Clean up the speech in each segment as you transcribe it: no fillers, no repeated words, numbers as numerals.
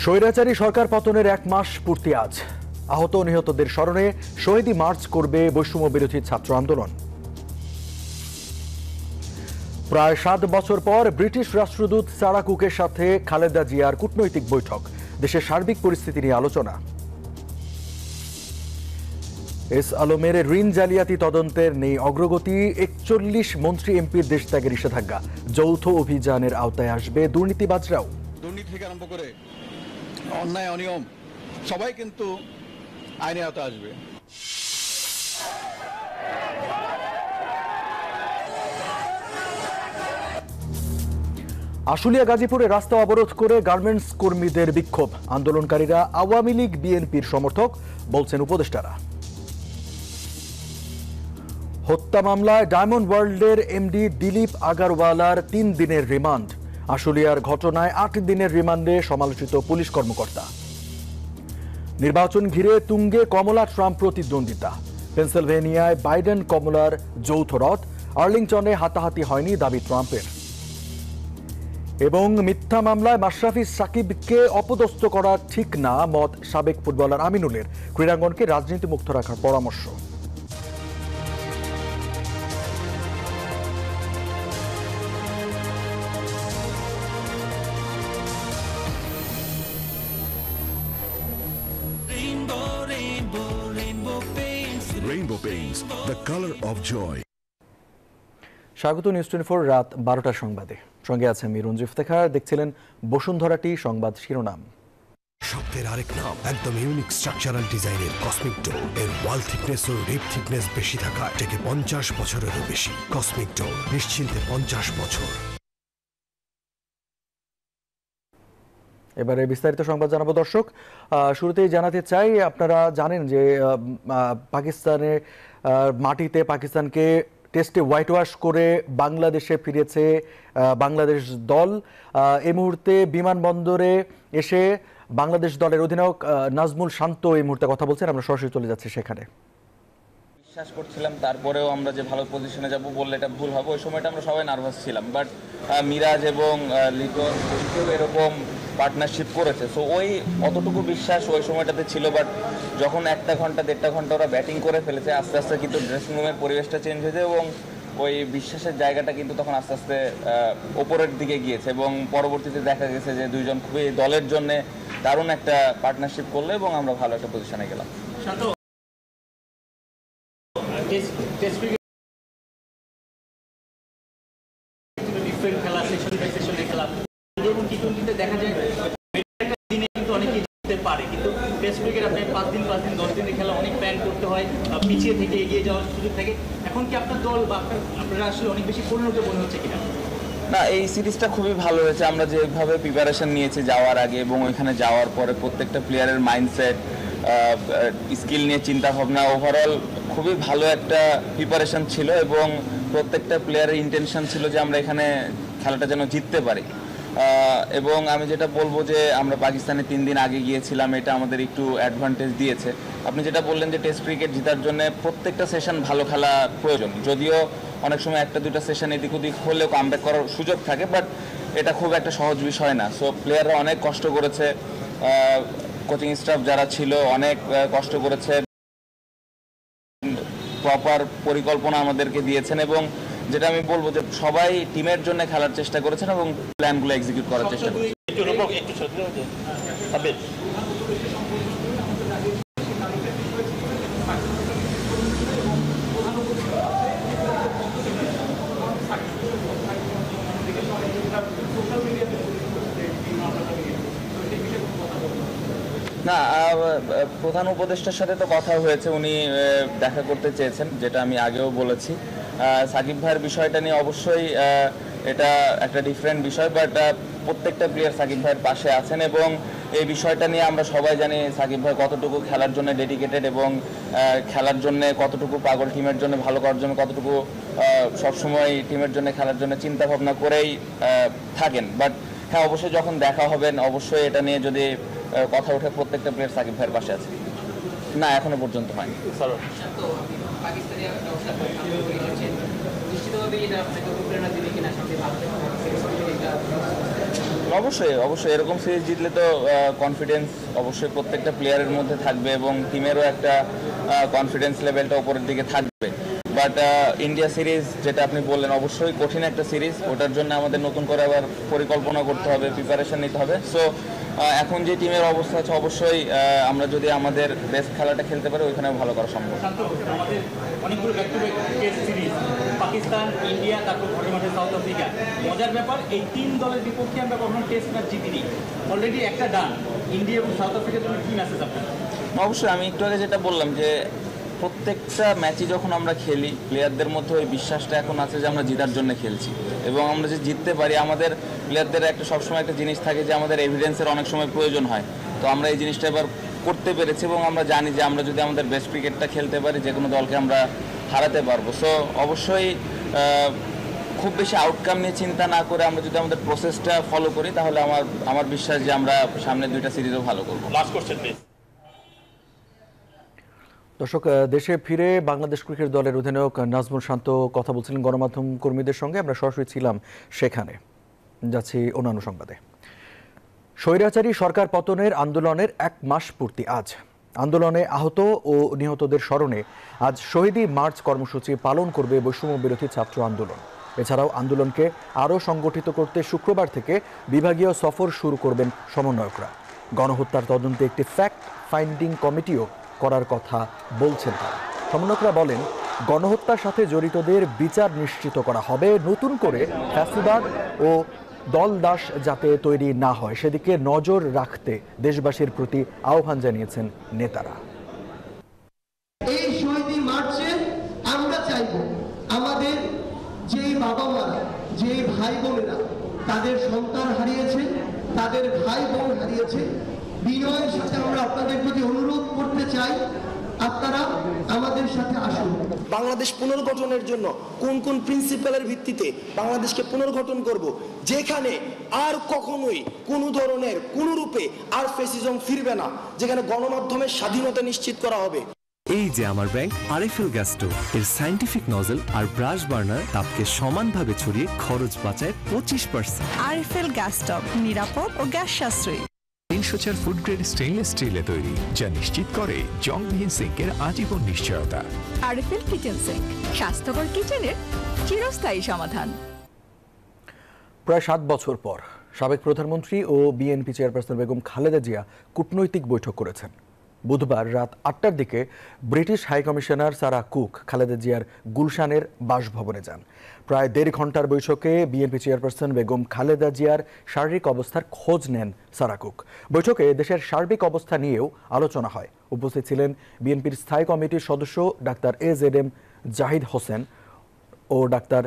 স্বৈরাচারী সরকার পতনের 1 মাস পূর্তি আজ। আহত নিহতদের স্মরণে শহীদি মার্চ করবে বৈষম্য বিরোধী ছাত্র আন্দোলন। প্রায় 7 বছর পর ব্রিটিশ রাষ্ট্রদূত সারা কুকের সাথে খালেদা জিয়ার কূটনৈতিক বৈঠক, দেশের সার্বিক পরিস্থিতি নিয়ে আলোচনা। এস আলমের ঋণ জালিয়াতি তদন্তের নেই অগ্রগতি, 41 মন্ত্রী এমপির দেশ ত্যাগের নিষেধাজ্ঞা, যৌথ অভিযানের আওতায় আসবে দুর্নীতিবাজরাও। দুর্নীতি থেকে আরম্ভ করে অন্যায় অনিয়ম সবাই কিন্তু আইনের আওতায় আসবে। আশুলিয়া গাজীপুরে রাস্তা অবরোধ করে গার্মেন্টস কর্মীদের বিক্ষোভ, আন্দোলনকারীরা আওয়ামী লীগ বিএনপির সমর্থক বলছেন উপদেষ্টারা। হত্যা মামলায় ডায়মন্ড ওয়ার্ল্ডের এমডি দিলীপ আগারওয়ালার 3 দিনের রিমান্ড, আশুলিয়ার ঘটনায় 8 দিনের রিমান্ডে সমালোচিত পুলিশ কর্মকর্তা। নির্বাচন ঘিরে তুঙ্গে কমলা ট্রাম্প প্রতিদ্বন্দ্বিতা, পেনসিলভেনিয়ায় বাইডেন কমলার যৌথ রথ, আর্লিংটনে হাতাহাতি হয়নি দাবি ট্রাম্পের। এবং মিথ্যা মামলায় মাশরাফি সাকিবকে অপদস্থ করা ঠিক না মত সাবেক ফুটবলার আমিনুলের, ক্রীড়াঙ্গনকে রাজনীতি মুক্ত রাখার পরামর্শ। Rainbow Paints, the color of joy. স্বাগত নিউজ 24 রাত 12টার সংবাদে, সঙ্গে আছে আমি রঞ্জু ইফতেখার। দেখছিলেন বসুন্ধরাটি সংবাদ শিরোনাম। শব্দের আরেক নাম, একদম ইউনিক স্ট্রাকচারাল ডিজাইনের কসমিক ডোর। এর ওয়াল থিকনেস ও রিপ থিকনেস বেশি থাকায় থেকে 50 বছরেরও বেশি। কসমিক ডোর, নিশ্চিন্তে 50 বছর। এবারে বিস্তারিত সংবাদ জানাবো দর্শক। শুরুতেই জানাতে চাই, আপনারা জানেন যে পাকিস্তানের মাটিতে পাকিস্তানকে টেস্টে হোয়াইট ওয়াশ করে বাংলাদেশে ফিরেছে বাংলাদেশ দল। এই মুহূর্তে বিমানবন্দরে এসে বাংলাদেশ দলের অধিনায়ক নাজমুল শান্ত এই মুহূর্তে কথা বলছেন, আমরা সরাসরি চলে যাচ্ছি সেখানে। বিশ্বাস করছিলাম তারপরেও আমরা যে ভালো পজিশনে যাব বললে এটা ভুল হবে, ওই সময়টা আমরা সবাই নার্ভাস ছিলাম, বাট মিরাজ এবং লিটন এরকম পার্টনারশিপ করেছে, সো ওই অতটুকু বিশ্বাস ওই সময়টাতে ছিল। বাট যখন 1 ঘন্টা 1.5 ঘন্টা ওরা ব্যাটিং করে ফেলেছে, আস্তে আস্তে কিন্তু ড্রেসিং রুমের পরিবেশটা চেঞ্জ হয়েছে এবং ওই বিশ্বাসের জায়গাটা কিন্তু তখন আস্তে আস্তে ওপরের দিকে গিয়েছে এবং পরবর্তীতে দেখা গেছে যে দুইজন খুবই দলের জন্য দারুণ একটা পার্টনারশিপ করলো এবং আমরা ভালো একটা পজিশনে গেলাম। খেলা সেশন বাই সেশনে খেলা এবং টি20তে দেখা যায় দিনে কিন্তু অনেকেই জিততে পারে, কিন্তু টেস্ট ক্রিকেট আপনি 5 দিন 10 দিনে খেলা অনেক প্ল্যান করতে হয়, পিছিয়ে থেকে এগিয়ে যাওয়ার সুযোগ থাকে। এখন কি আপনার দল বা আপনারা আসলে অনেক বেশি পরিণত মনে হচ্ছে কিনা? না, এই সিরিজটা খুবই ভালো হয়েছে। আমরা যেভাবে প্রিপারেশন নিয়েছি যাওয়ার আগে এবং ওইখানে যাওয়ার পরে প্রত্যেকটা প্লেয়ারের মাইন্ডসেট, স্কিল নিয়ে চিন্তা ভাবনা, ওভারঅল খুবই ভালো একটা প্রিপারেশন ছিল এবং প্রত্যেকটা প্লেয়ারের ইন্টেনশন ছিল যে আমরা এখানে খেলাটা যেন জিততে পারি। এবং আমি যেটা বলবো যে আমরা পাকিস্তানে 3 দিন আগে গিয়েছিলাম, এটা আমাদের একটু অ্যাডভান্টেজ দিয়েছে। আপনি যেটা বললেন যে টেস্ট ক্রিকেট জেতার জন্য প্রত্যেকটা সেশন ভালো খেলা প্রয়োজন, যদিও অনেক সময় 1-2টা সেশন এদিক ওদিক হলেও কামব্যাক করার সুযোগ থাকে, বাট এটা খুব একটা সহজ বিষয় না। সো প্লেয়াররা অনেক কষ্ট করেছে, কোচিং স্টাফ যারা ছিল অনেক কষ্ট করেছে, প্রপার পরিকল্পনা আমাদেরকে দিয়েছেন এবং যেটা আমি বলবো যে সবাই টিমের জন্য খেলার চেষ্টা করেছেন এবং প্ল্যানগুলো এক্সিকিউট করার চেষ্টা করেছেন। না, প্রধান উপদেষ্টার সাথে তো কথা হয়েছে, উনি দেখা করতে চেয়েছেন, যেটা আমি আগেও বলেছি। সাকিব ভাইয়ের বিষয়টা নিয়ে অবশ্যই এটা একটা ডিফারেন্ট বিষয়, বাট প্রত্যেকটা প্লেয়ার সাকিব ভাইয়ের পাশে আছেন এবং এই বিষয়টা নিয়ে আমরা সবাই জানি সাকিব ভাই কতটুকু খেলার জন্য ডেডিকেটেড এবং খেলার জন্য কতটুকু পাগল, টিমের জন্য ভালো করার জন্য কতটুকু সবসময় টিমের জন্য খেলার জন্য চিন্তা ভাবনা করেই থাকেন। বাট হ্যাঁ, অবশ্যই যখন দেখা হবেন অবশ্যই এটা নিয়ে যদি কথা ওঠে, প্রত্যেকটা প্লেয়ার সাকিব ভাইয়ের পাশে আছে। না, এখনো পর্যন্ত হয়নি। অবশ্যই এরকম সিরিজ জিতলে তো কনফিডেন্স অবশ্যই প্রত্যেকটা প্লেয়ারের মধ্যে থাকবে এবং টিমেরও একটা কনফিডেন্স লেভেলটা উপরের দিকে থাকবে। বাট ইন্ডিয়া সিরিজ যেটা আপনি বললেন, অবশ্যই কঠিন একটা সিরিজ, ওটার জন্য আমাদের নতুন করে আবার পরিকল্পনা করতে হবে, প্রিপারেশন নিতে হবে। সো এখন যে টিমের অবস্থা আছে, অবশ্যই আমরা যদি আমাদের বেস্ট খেলাটা খেলতে পারি, ওইখানেও ভালো করা সম্ভব। আমাদের অনেকগুলো back to back test series, Pakistan, India, তারপর ঘরের মাঠে সাউথ আফ্রিকা। মজার ব্যাপার, এই 3 দলের বিপক্ষে আমরা কখনো টেস্ট ম্যাচ জিতিনি, অলরেডি একটা ডান। ইন্ডিয়া এবং সাউথ আফ্রিকার জন্য কি মেসেজ আপনার? অবশ্যই আমি একটু আগে যেটা বললাম যে প্রত্যেকটা ম্যাচই যখন আমরা খেলি, প্লেয়ারদের মধ্যে ওই বিশ্বাসটা এখন আছে যে আমরা জেতার জন্য খেলছি, এবং আমরা যে জিততে পারি, আমাদের প্লেয়ারদের একটা সবসময় একটা জিনিস থাকে যে আমাদের এভিডেন্সের অনেক সময় প্রয়োজন হয়। তো আমরা এই জিনিসটা এবার করতে পেরেছি এবং আমরা জানি যে আমরা যদি আমাদের বেস্ট ক্রিকেটটা খেলতে পারি, যে কোনো দলকে আমরা হারাতে পারবো। সো অবশ্যই খুব বেশি আউটকাম নিয়ে চিন্তা না করে আমরা যদি আমাদের প্রসেসটা ফলো করি, তাহলে আমার বিশ্বাস যে আমরা সামনে 2টা সিরিজও ভালো করবো। Last question please. দর্শক, দেশে ফিরে বাংলাদেশ ক্রিকেট দলের অধিনায়ক নাজমুল শান্ত কথা বলছিলেন গণমাধ্যম কর্মীদের সঙ্গে। আমরা সরাসরি ছিলাম সেখানে। যাচ্ছি অন্যান্য সংবাদে। স্বৈরাচারী সরকার পতনের আন্দোলনের 1 মাস পূর্তি আজ। আন্দোলনে আহত ও নিহতদের স্মরণে আজ শহীদি মার্চ কর্মসূচি পালন করবে বৈষম্য বিরোধী ছাত্র আন্দোলন। এছাড়াও আন্দোলনকে আরও সংগঠিত করতে শুক্রবার থেকে বিভাগীয় সফর শুরু করবেন সমন্বয়করা। গণহত্যার তদন্তে একটি ফ্যাক্ট ফাইন্ডিং কমিটিও করার কথা বলছেন তারা। সমন্বয়করা বলেন, গণহত্যার সাথে জড়িতদের বিচার নিশ্চিত করা হবে। নতুন করে ফ্যাসিবাদ ও দলদাস যাতে তৈরি না হয়, সেদিকে নজর রাখতে দেশবাসীর প্রতি আহ্বান জানিয়েছেন নেতারা। এই শহীদি মার্চে আমরা চাইব আমাদের যেই বাবা মারা, যে ভাই বোনেরা তাদের সন্তান হারিয়েছে, তাদের ভাই বোন হারিয়েছে, বিনয়ের সাথে আমরা আপনাদের প্রতি অনুরোধ করতে চাই, আপনারা আমাদের সাথে আসুন। বাংলাদেশ পুনর্গঠনের জন্য কোন কোন প্রিন্সিপালের ভিত্তিতে বাংলাদেশকে পুনর্গঠন করব, যেখানে আর কখনোই কোনো ধরনের কোনো রূপে আর ফ্যাসিজম ফিরবে না, যেখানে গণমাধ্যমের স্বাধীনতা নিশ্চিত করা হবে। এই যে আমার ব্যাংক আরএফএল গ্যাস স্টোভ, এর সায়েন্টিফিক নজল আর ব্রাশ বার্নার তাপকে সমানভাবে ছড়িয়ে খরচ বাঁচায় 25%। আরএফএল গ্যাস স্টোভ নিরাপদ ও গ্যাস সাশ্রয়ী। 304 ফুড গ্রেড স্টেইনলেস স্টিলে তৈরি, যা নিশ্চিত করে জংবিহীন সিঙ্কের আজীবন নিশ্চয়তা। আরএফএল কিচেন সিঙ্ক, স্বাস্থ্যকর কিচেনের চিরস্থায়ী সমাধান। প্রায় 7 বছর পর সাবেক প্রধানমন্ত্রী ও বিএনপি চেয়ারপারসন বেগম খালেদা জিয়া কূটনৈতিক বৈঠক করেছেন। বুধবার রাত 8টার দিকে ব্রিটিশ হাইকমিশনার সারা কুক খালেদা জিয়ার গুলশানের বাসভবনে যান। প্রায় 1.5 ঘন্টার বৈঠকে বিএনপি চেয়ারপারসন বেগম খালেদা জিয়ার শারীরিক অবস্থার খোঁজ নেন সারা কুক। বৈঠকে দেশের সার্বিক অবস্থা নিয়েও আলোচনা হয়। উপস্থিত ছিলেন বিএনপির স্থায়ী কমিটির সদস্য ডাক্তার AZM জাহিদ হোসেন ও ডাক্তার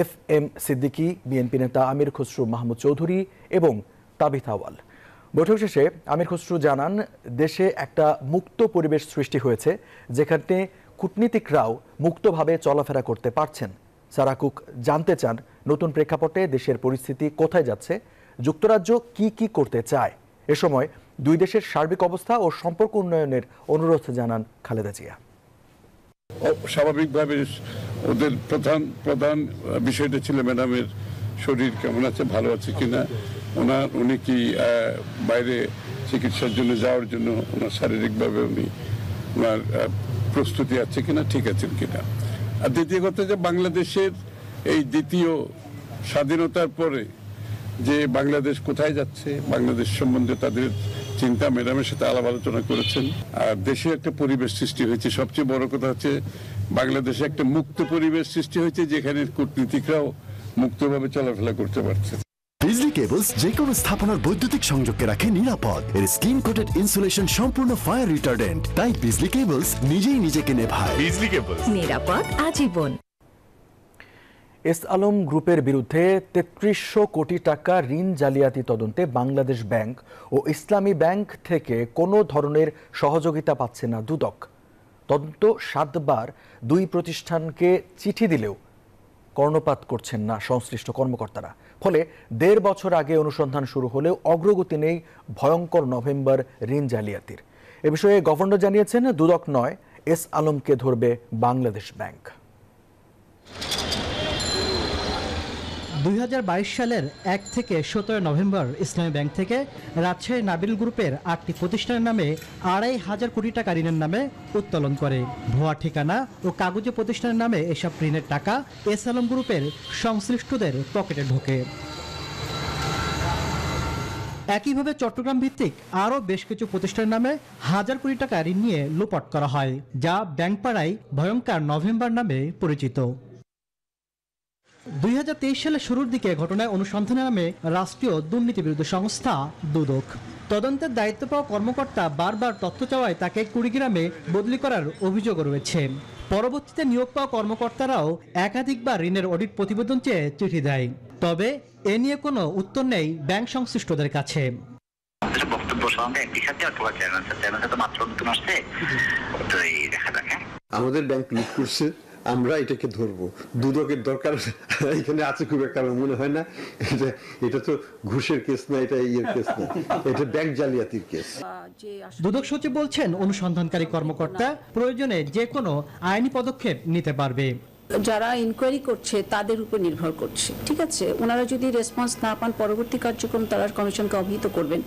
FM সিদ্দিকী, বিএনপি নেতা আমির খসরু মাহমুদ চৌধুরী এবং তাবিথ আওয়াল। বৈঠক শেষে আমির খসরু জানান, দেশে একটা মুক্ত পরিবেশ সৃষ্টি হয়েছে, যেখানে কূটনীতিকরাও মুক্তভাবে চলাফেরা করতে পারছেন। সারা কুক জানতে চান, নতুন প্রেক্ষাপটে দেশের পরিস্থিতি কোথায় যাচ্ছে, যুক্তরাজ্য কি করতে চায়। এ সময় 2 দেশের সার্বিক অবস্থা ও সম্পর্ক উন্নয়নের অনুরোধ জানান খালেদা জিয়া। স্বাভাবিকভাবে ওদের প্রধান বিষয়টা ছিল ম্যাডামের শরীর কেমন আছে, ভালো আছে কিনা, উনি কি বাইরে চিকিৎসার জন্য যাওয়ার জন্য ওনার শারীরিকভাবে ওনার প্রস্তুতি আছে কিনা, ঠিক আছেন কিনা। আর দ্বিতীয় কথা, যে বাংলাদেশের এই দ্বিতীয় স্বাধীনতার পরে যে বাংলাদেশ কোথায় যাচ্ছে, বাংলাদেশ সম্বন্ধে তাদের চিন্তা ম্যাডামের সাথে আলাপ আলোচনা করেছেন। আর দেশে একটা পরিবেশ সৃষ্টি হয়েছে, সবচেয়ে বড় কথা হচ্ছে বাংলাদেশে একটা মুক্ত পরিবেশ সৃষ্টি হয়েছে, যেখানে কূটনীতিকরাও মুক্তভাবে চলাফেরা করতে পারছে। বিজলি কেবলস যে কোনো স্থাপনার বৈদ্যুতিক সংযোগকে রাখে নিরাপদ। এর স্ক্রিন কোটেড ইনসুলেশন সম্পূর্ণ ফায়ার রিটার্ডেন্ট, তাই বিজলি কেবলস নিজেই নিজেকে নেভায়। বিজলি কেবলস, নিরাপদ আজীবন। এস আলম গ্রুপের বিরুদ্ধে 3300 কোটি টাকা ঋণ জালিয়াতি তদন্তে বাংলাদেশ ব্যাংক ও ইসলামী ব্যাংক থেকে কোনো ধরনের সহযোগিতা পাচ্ছে না দুদক। তদন্ত 7 বার 2 প্রতিষ্ঠানকে চিঠি দিলেও কর্ণপাত করছেন না সংশ্লিষ্ট কর্মকর্তারা। ফলে 1.5 বছর আগে অনুসন্ধান শুরু হলেও অগ্রগতি নেই ভয়ঙ্কর নভেম্বর ঋণ জালিয়াতির। এ বিষয়ে গভর্নর জানিয়েছেন দুদক নয়, এস আলমকে ধরবে বাংলাদেশ ব্যাংক। 2022 সালের 1 থেকে 17 নভেম্বর ইসলামী ব্যাংক থেকে রাজশাহী নাবিল গ্রুপের 8টি প্রতিষ্ঠানের নামে 2,500 কোটি টাকা ঋণের নামে উত্তোলন করে। ভুয়া ঠিকানা ও কাগজে প্রতিষ্ঠানের নামে এসব ঋণের টাকা এস আলম গ্রুপের সংশ্লিষ্টদের পকেটে ঢোকে। একইভাবে চট্টগ্রাম ভিত্তিক আরও বেশ কিছু প্রতিষ্ঠানের নামে 1000 কোটি টাকা ঋণ নিয়ে লোপাট করা হয়, যা ব্যাংকপাড়ায় ভয়ঙ্কর নভেম্বর নামে পরিচিত। 2023 সালের শুরুর দিকে ঘটনায় অনুসন্ধানে নামে রাষ্ট্রীয় দুর্নীতি বিরোধী সংস্থা দুদক। তদন্তের দায়িত্ব পাওয়া কর্মকর্তা বারবার তথ্য চাওয়ায় তাকে কুড়িগ্রামে বদলি করার অভিযোগ রয়েছে। পরবর্তীতে নিয়োগ পাওয়া কর্মকর্তারাও একাধিকবার ঋণের অডিট প্রতিবেদন চেয়ে চিঠি দেয়, তবে এ নিয়ে কোনো উত্তর নেই ব্যাংক সংশ্লিষ্টদের কাছে। আমাদের ব্যাংক লুট করছে, আমরা এটাকে ধরবো। দুদকের দরকার এখানে আছে খুব একটা আমার মনে হয় না। এটা তো ঘুষের কেস না, এটা ইয়ের কেস না, এটা ব্যাংক জালিয়াতির কেস। দুদক সচিব বলছেন, অনুসন্ধানকারী কর্মকর্তা প্রয়োজনে যে কোনো আইনি পদক্ষেপ নিতে পারবে। যারা ইনকোয়ারি করছে তাদের উপর নির্ভর করছে, ঠিক আছে। ওনারা যদি রেসপন্স না পান, পরবর্তী কার্যক্রম তারা কমিশনকে অবহিত করবেন।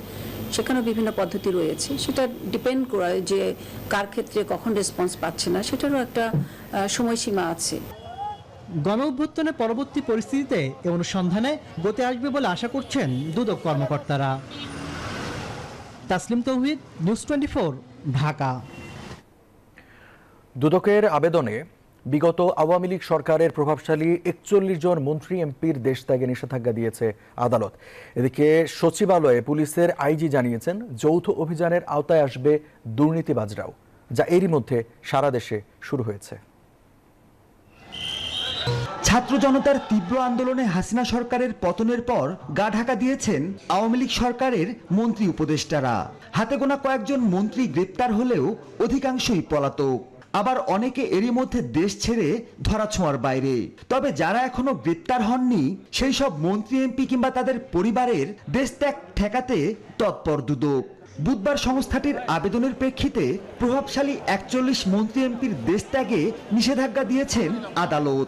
সেখানেও বিভিন্ন পদ্ধতি রয়েছে, সেটা ডিপেন্ড করে যে কার ক্ষেত্রে কখন রেসপন্স পাচ্ছে না, সেটারও একটা সময়সীমা আছে। গণ অভ্যুত্থানের পরবর্তী পরিস্থিতিতে এ অনুসন্ধানে গতি আসবে বলে আশা করছেন দুদক কর্মকর্তারা। তাসলিম তৌহিদ, নিউজ 24, ঢাকা। দুদকের আবেদনে বিগত আওয়ামী লীগ সরকারের প্রভাবশালী 41 জন মন্ত্রী এমপির দেশ ত্যাগে নিষেধাজ্ঞা দিয়েছে আদালত। এদিকে সচিবালয়ে পুলিশের আইজি জানিয়েছেন, যৌথ অভিযানের আওতায় আসবে দুর্নীতিবাজরাও, যা এরই মধ্যে সারা দেশে শুরু হয়েছে। ছাত্র জনতার তীব্র আন্দোলনে হাসিনা সরকারের পতনের পর গা ঢাকা দিয়েছেন আওয়ামী লীগ সরকারের মন্ত্রী উপদেষ্টারা। হাতে গোনা কয়েকজন মন্ত্রী গ্রেপ্তার হলেও অধিকাংশই পলাতক, আবার অনেকে এরই মধ্যে দেশ ছেড়ে ধরাছোঁয়ার বাইরে। তবে যারা এখনো গ্রেপ্তার হননি, সেই সব মন্ত্রী এমপি কিংবা তাদের পরিবারের দেশ ত্যাগ ঠেকাতে তৎপর দুদক। বুধবার সংস্থাটির আবেদনের প্রেক্ষিতে প্রভাবশালী 41 মন্ত্রী এমপির দেশ ত্যাগে নিষেধাজ্ঞা দিয়েছেন আদালত।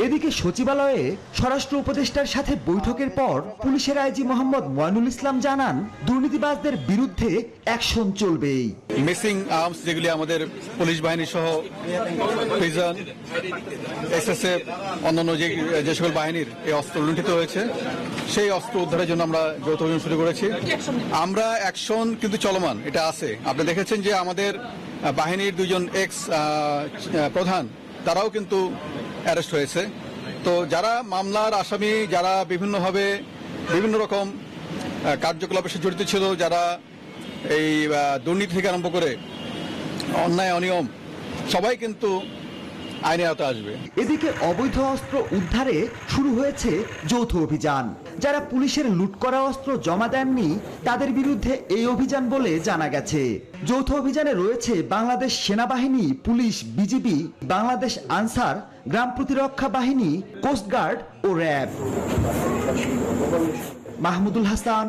এদিকে সচিবালয়ে স্বরাষ্ট্র উপদেষ্টার সাথে বৈঠকের পর পুলিশের আইজি মোহাম্মদ ময়নুল ইসলাম জানান, দুর্নীতিবাজদের বিরুদ্ধে অ্যাকশন চলবেই। মিসিং আর্মস যেগুলি আমাদের পুলিশ বাহিনী সহ প্রিজন, এসএসএফ, অন্যান্য যে সকল বাহিনীর এই অস্ত্র লুণ্ঠিত হয়েছে, সেই অস্ত্র উদ্ধারের জন্য আমরা যৌথ অভিযান শুরু করেছি। আমরা অ্যাকশন কিন্তু চলমান, এটা আছে। আপনি দেখেছেন যে আমাদের বাহিনীর 2 জন এক্স প্রধান, তারাও কিন্তু অ্যারেস্ট হয়েছে। তো যারা মামলার আসামি, যারা বিভিন্নভাবে বিভিন্ন রকম কার্যকলাপের সাথে জড়িত ছিল, যারা এই দুর্নীতি থেকে আরম্ভ করে অন্যায় অনিয়ম, সবাই কিন্তু আইনের আওতায় আসবে। এদিকে অবৈধ অস্ত্র উদ্ধারে শুরু হয়েছে যৌথ অভিযান। যারা পুলিশের লুট করা অস্ত্র জমা দেননি, তাদের বিরুদ্ধে এই অভিযান বলে জানা গেছে। যৌথ অভিযানে রয়েছে বাংলাদেশ সেনাবাহিনী, পুলিশ, বিজিবি, বাংলাদেশ আনসার, গ্রাম প্রতিরক্ষা বাহিনী, কোস্টগার্ড ও র্যাব। মাহমুদুল হাসান,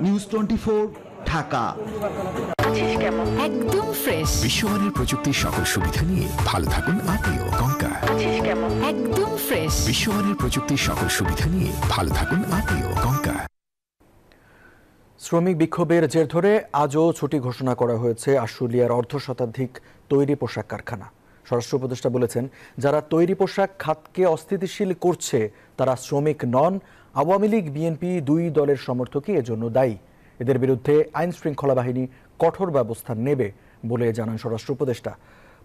নিউজ 24, ঢাকা। একদম ফ্রেশ, বিশ্বমানের প্রযুক্তির সকল সুবিধা নিয়ে ভালো থাকুন আপনিও। কঙ্কা একদম ফ্রেশ, বিশ্বমানের প্রযুক্তির সকল সুবিধা নিয়ে ভালো থাকুন আপনিও। কঙ্কা। শ্রমিক বিক্ষোভের জের ধরে আজও ছুটি ঘোষণা করা হয়েছে আশুলিয়ার অর্ধশতাধিক তৈরি পোশাক কারখানা। স্বরাষ্ট্র উপদেষ্টা বলেছেন, যারা তৈরি পোশাক খাতকে অস্থিতিশীল করছে তারা শ্রমিক নন, আওয়ামী লীগ, বিএনপি 2 দলের সমর্থকই এজন্য দায়ী। এদের বিরুদ্ধে আইন শৃঙ্খলা বাহিনী কঠোর ব্যবস্থা নেবে বলে জানান স্বরাষ্ট্র উপদেষ্টা।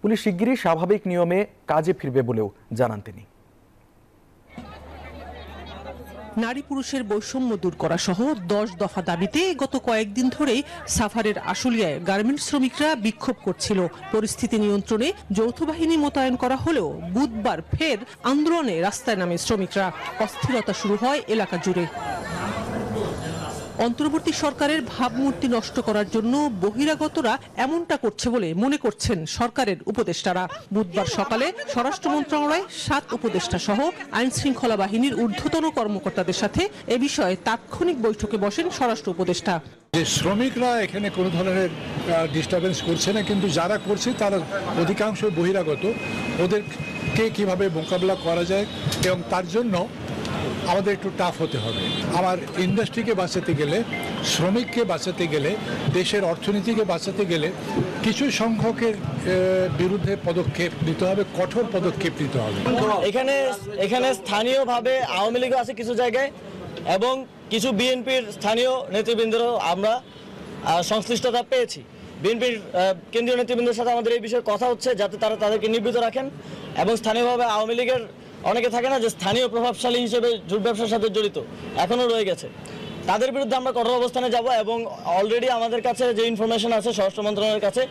পুলিশ শিগগিরই স্বাভাবিক নিয়মে কাজে ফিরবে বলেও জানান তিনি। নারী পুরুষের বৈষম্য দূর করা সহ 10 দফা দাবিতে গত কয়েকদিন ধরে সাভারের আশুলিয়ায় গার্মেন্টস শ্রমিকরা বিক্ষোভ করছিল। পরিস্থিতি নিয়ন্ত্রণে যৌথ বাহিনী মোতায়েন করা হলেও বুধবার ফের আন্দোলনে রাস্তায় নামে শ্রমিকরা। অস্থিরতা শুরু হয় এলাকা জুড়ে। অন্তর্বর্তী সরকারের ভাবমূর্তি নষ্ট করার জন্য বহিরাগতরা এমনটা করছে বলে মনে করছেন সরকারের উপদেষ্টারা। বুধবার সকালে স্বরাষ্ট্র মন্ত্রণালয় 7 উপদেষ্টা সহ আইন শৃঙ্খলা বাহিনীর ঊর্ধ্বতন কর্মকর্তাদের সাথে এ বিষয়ে তাৎক্ষণিক বৈঠকে বসেন স্বরাষ্ট্র উপদেষ্টা। যে শ্রমিকরা এখানে কোনো ধরনের ডিস্টারবেন্স করছে না, কিন্তু যারা করছে তারা অধিকাংশ বহিরাগত, ওদেরকে কিভাবে মোকাবিলা করা যায় এবং তার জন্য আমাদের একটু টাফ হতে হবে। আমার ইন্ডাস্ট্রিকে বাঁচাতে গেলে, শ্রমিককে বাঁচাতে গেলে, দেশের অর্থনীতিকে বাঁচাতে গেলে কিছু সংখ্যকের বিরুদ্ধে পদক্ষেপ নিতে হবে, কঠোর পদক্ষেপ নিতে হবে। এখানে স্থানীয়ভাবে আওয়ামী লীগও আছে কিছু জায়গায় এবং কিছু বিএনপির স্থানীয় নেতৃবৃন্দেরও আমরা সংশ্লিষ্টতা পেয়েছি। বিএনপির কেন্দ্রীয় নেতৃবৃন্দের সাথে আমাদের এই বিষয়ে কথা হচ্ছে, যাতে তারা তাদেরকে নিবৃত রাখেন এবং স্থানীয়ভাবে আওয়ামী লীগের অনেকে থাকে না যে স্থানীয় প্রভাবশালী হিসেবে জুট ব্যবসার সাথে জড়িত, এখনও রয়ে গেছে, তাদের বিরুদ্ধে আমরা কঠোর অবস্থানে যাব এবং অলরেডি আমাদের কাছে যে ইনফরমেশন আছে স্বরাষ্ট্র মন্ত্রণালয়ের কাছে,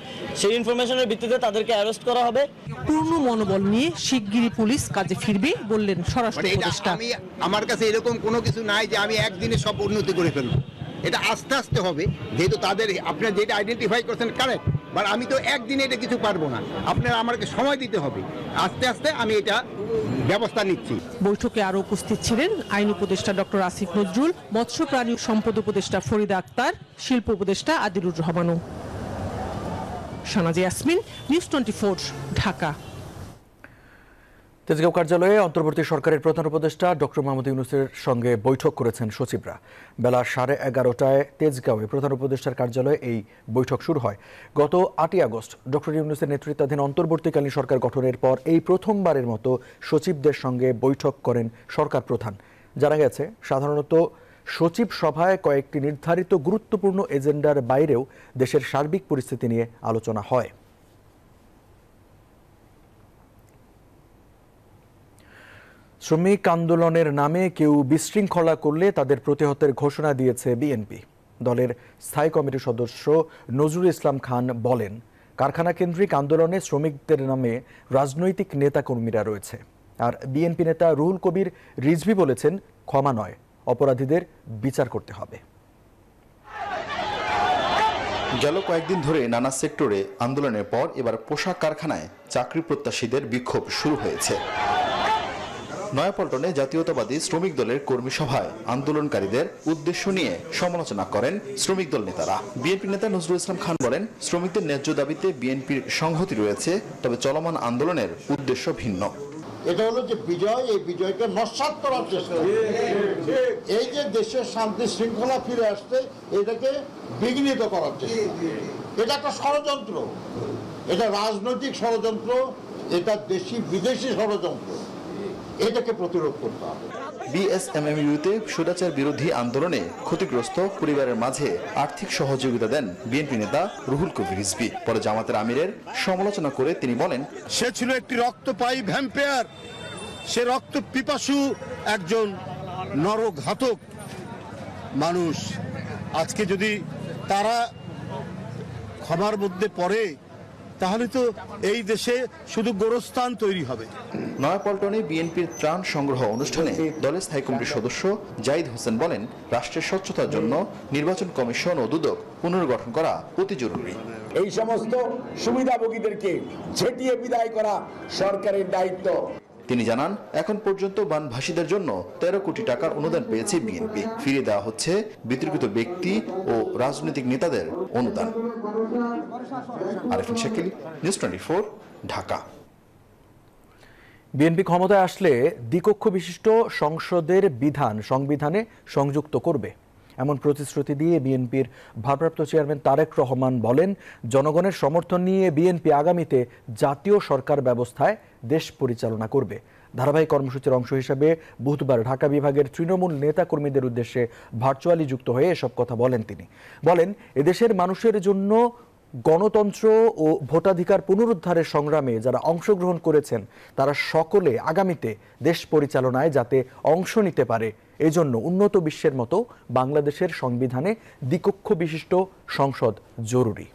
সেই ইনফরমেশনের ভিত্তিতে তাদেরকে অ্যারেস্ট করা হবে। পূর্ণ মনোবল নিয়ে শিগগিরই পুলিশ কাজে ফিরবে বললেন স্বরাষ্ট্র উপদেষ্টা। আমার কাছে এরকম কোনো কিছু নাই যে আমি একদিনে সব উন্নতি করে ফেলবো, এটা আস্তে আস্তে হবে। যেহেতু তাদের আপনারা যেটা আইডেন্টিফাই করছেন কারেক্ট, বাট আমি তো একদিনে এটা কিছু পারবো না, আপনারা আমাকে সময় দিতে হবে, আস্তে আস্তে আমি এটা ব্যবস্থা নিচ্ছি। বৈঠকে আরো উপস্থিত ছিলেন আইন উপদেষ্টা ডক্টর আসিফ নজরুল, মৎস্য প্রাণী সম্পদ উপদেষ্টা ফরিদা আক্তার, শিল্প উপদেষ্টা আদিলুর রহমানও। শানাজি ইয়াসমিন, নিউজ 24, ঢাকা। তেজগাঁও কার্যালয়ে অন্তর্বর্তী সরকারের প্রধান উপদেষ্টা ডক্টর মোহাম্মদ ইউনূসের সঙ্গে বৈঠক করেছেন সচিবরা। বেলা 11:30টায় তেজগাঁওয়ে প্রধান উপদেষ্টার কার্যালয়ে এই বৈঠক শুরু হয়। গত 8ই আগস্ট ডক্টর ইউনূসের নেতৃত্বাধীন অন্তর্বর্তীকালীন সরকার গঠনের পর এই প্রথমবারের মতো সচিবদের সঙ্গে বৈঠক করেন সরকার প্রধান। জানা গেছে, সাধারণত সচিব সভায় কয়েকটি নির্ধারিত গুরুত্বপূর্ণ এজেন্ডার বাইরেও দেশের সার্বিক পরিস্থিতি নিয়ে আলোচনা হয়। শ্রমিক আন্দোলনের নামে কেউ বিশৃঙ্খলা করলে তাদের প্রতিহতের ঘোষণা দিয়েছে বিএনপি। দলের স্থায়ী কমিটির সদস্য নজরুল ইসলাম খান বলেন, কারখানা কেন্দ্রিক আন্দোলনে শ্রমিকদের নামে রাজনৈতিক নেতাকর্মীরা রয়েছে। আর বিএনপি নেতা রুহুল কবির রিজভী বলেছেন, ক্ষমা নয়, অপরাধীদের বিচার করতে হবে। গেল কয়েকদিন ধরে নানা সেক্টরে আন্দোলনের পর এবার পোশাক কারখানায় চাকরি প্রত্যাশীদের বিক্ষোভ শুরু হয়েছে। নয়াপল্টনে জাতীয়তাবাদী শ্রমিক দলের কর্মী সভায় আন্দোলনকারীদের উদ্দেশ্য নিয়ে সমালোচনা করেন শ্রমিক দল নেতারা। বিএনপি নেতা নজরুল ইসলাম খান বলেন, শ্রমিকদের ন্যায্য দাবিতে বিএনপির সংহতি রয়েছে, তবে চলমান আন্দোলনের উদ্দেশ্য ভিন্ন। এটা হলো যে বিজয়, এই বিজয়কে নস্যাৎ করার চেষ্টা, এই যে দেশের শান্তি শৃঙ্খলা ফিরে আসছে এটাকে বিঘ্নিত করার চেষ্টা। এটা একটা ষড়যন্ত্র, এটা রাজনৈতিক ষড়যন্ত্র, এটা দেশি বিদেশি ষড়যন্ত্র, এটাকে প্রতিরোধ করতে হবে। বিএসএমএমইউতে স্বৈরাচার বিরোধী আন্দোলনে ক্ষতিগ্রস্ত পরিবারের মাঝে আর্থিক সহযোগিতা দেন বিএনপি নেতা রুহুল কবির রিজভী। পরে জামাতের আমিরের সমালোচনা করে তিনি বলেন, সে ছিল একটি রক্তপায়ী ভ্যাম্পায়ার, সে রক্ত পিপাসু একজন নরঘাতক মানুষ। আজকে যদি তারা ক্ষমার মধ্যে পড়ে, তাহলে তো এই দেশে শুধু গোরস্থান তৈরি হবে। নয়াপল্টনে বিএনপির ত্রাণ সংগ্রহ অনুষ্ঠানে দলের স্থায়ী কমিটির সদস্য জাহিদ হোসেন বলেন, রাষ্ট্রের স্বচ্ছতার জন্য নির্বাচন কমিশন ও দুদক পুনর্গঠন করা অতি জরুরি। এই সমস্ত সুবিধাভোগীদেরকে ঝেঁটিয়ে বিদায় করা সরকারের দায়িত্ব। তিনি জানান, এখন পর্যন্ত বানভাসীদের জন্য 13 কোটি টাকার অনুদান পেয়েছে বিএনপি। ফিরিয়ে দেওয়া হচ্ছে বিতর্কিত ব্যক্তি ও রাজনৈতিক নেতাদের অনুদান। আরিফিন শাকিল, নিউজ 24, ঢাকা। বিএনপি ক্ষমতায় আসলে দ্বিকক্ষ বিশিষ্ট সংসদের বিধান সংবিধানে সংযুক্ত করবে, এমন প্রতিশ্রুতি দিয়ে বিএনপির ভারপ্রাপ্ত চেয়ারম্যান তারেক রহমান বলেন, জনগণের সমর্থন নিয়ে বিএনপি আগামীতে জাতীয় সরকার ব্যবস্থায় দেশ পরিচালনা করবে। ধারাবাহিক কর্মসূচির অংশ হিসেবে বুধবার ঢাকা বিভাগের তৃণমূল নেতাকর্মীদের উদ্দেশ্যে ভার্চুয়ালি যুক্ত হয়ে এসব কথা বলেন তিনি। বলেন, এদেশের মানুষের জন্য গণতন্ত্র ও ভোটাধিকার পুনরুদ্ধারের সংগ্রামে যারা অংশগ্রহণ করেছেন তারা সকলে আগামীতে দেশ পরিচালনায় যাতে অংশ নিতে পারে, এজন্য উন্নত বিশ্বের মতো বাংলাদেশের সংবিধানে দ্বিকক্ষ বিশিষ্ট সংসদ জরুরি।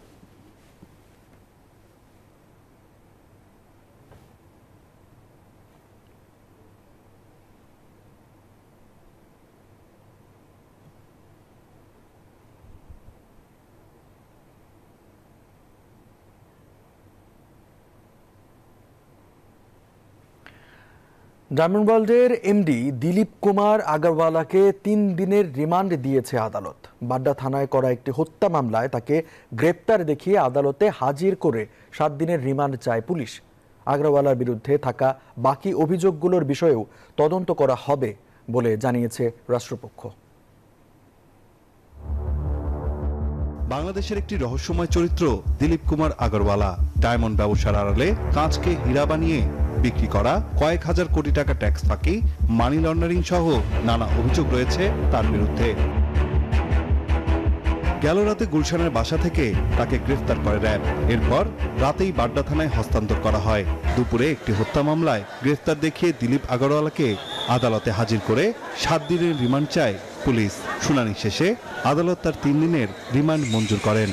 ডায়মন্ড ওয়ার্ল্ডের এমডি দিলীপ কুমার আগরওয়ালাকে 3 দিনের রিমান্ড দিয়েছে আদালত। বাড্ডা থানায় করা একটি হত্যা মামলায় তাকে গ্রেপ্তার দেখিয়ে আদালতে হাজির করে 7 দিনের রিমান্ড চায় পুলিশ। আগরওয়ালার বিরুদ্ধে থাকা বাকি অভিযোগগুলোর বিষয়েও তদন্ত করা হবে বলে জানিয়েছে রাষ্ট্রপক্ষ। বাংলাদেশের একটি রহস্যময় চরিত্র দিলীপ কুমার আগরওয়ালা। ডায়মন্ড ব্যবসার আড়ালে কাঁচকে হীরা বানিয়ে বিক্রি করা, কয়েক হাজার কোটি টাকা ট্যাক্স ফাঁকি, মানি লন্ডারিং সহ নানা অভিযোগ রয়েছে তার বিরুদ্ধে। গেল রাতে গুলশানের বাসা থেকে তাকে গ্রেফতার করে র্যাব। এরপর রাতেই বাড্ডা থানায় হস্তান্তর করা হয়। দুপুরে একটি হত্যা মামলায় গ্রেফতার দেখিয়ে দিলীপ আগরওয়ালাকে আদালতে হাজির করে 7 দিনের রিমান্ড চায় পুলিশ। শুনানি শেষে আদালত তার 3 দিনের রিমান্ড মঞ্জুর করেন।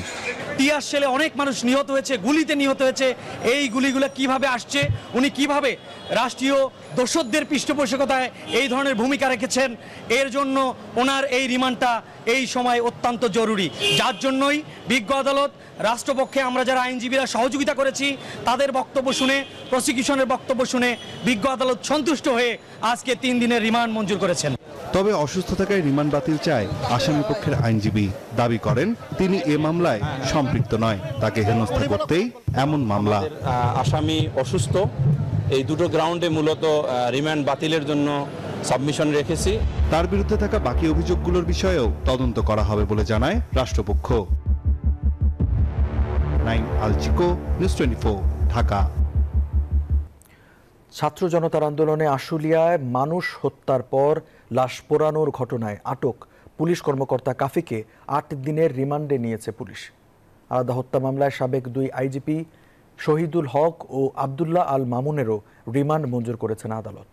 টিয়ার শেলে অনেক মানুষ নিহত হয়েছে, গুলিতে নিহত হয়েছে। এই গুলিগুলো কিভাবে আসছে, উনি কিভাবে রাষ্ট্রীয় দোসরদের পৃষ্ঠপোষকতায় এই ধরনের ভূমিকা রেখেছেন, এর জন্য ওনার এই রিমান্ডটা এই সময় অত্যন্ত জরুরি। যার জন্যই বিজ্ঞ আদালত, রাষ্ট্রপক্ষে আমরা যারা আইনজীবীরা সহযোগিতা করেছি তাদের বক্তব্য শুনে, প্রসিকিউশনের বক্তব্য শুনে বিজ্ঞ আদালত সন্তুষ্ট হয়ে আজকে 3 দিনের রিমান্ড মঞ্জুর করেছেন। তবে অসুস্থ থাকায় রিমান্ড বাতিল চায় আসামি পক্ষের আইনজীবী। দাবি করেন তিনি এ মামলায় সম্পৃক্ত নয়, তাকে হেনস্থা করতেই এমন মামলা। আসামি অসুস্থ, এই দুটো গ্রাউন্ডে মূলত রিমান্ড বাতিলের জন্য সাবমিশন রেখেছি। তার বিরুদ্ধে থাকা বাকি অভিযোগগুলোর বিষয়েও তদন্ত করা হবে বলে জানায় রাষ্ট্রপক্ষ। নাইম আলচিকো, নিউজ 24, ঢাকা। ছাত্র জনতার আন্দোলনে আশুলিয়ায় মানুষ হত্যার পর লাশ পোড়ানোর ঘটনায় আটক পুলিশ কর্মকর্তা কাফিকে 8 দিনের রিমান্ডে নিয়েছে পুলিশ। আলাদা হত্যা মামলায় সাবেক 2 আইজিপি শহীদুল হক ও আব্দুল্লাহ আল মামুনেরও রিমান্ড মঞ্জুর করেছেন আদালত।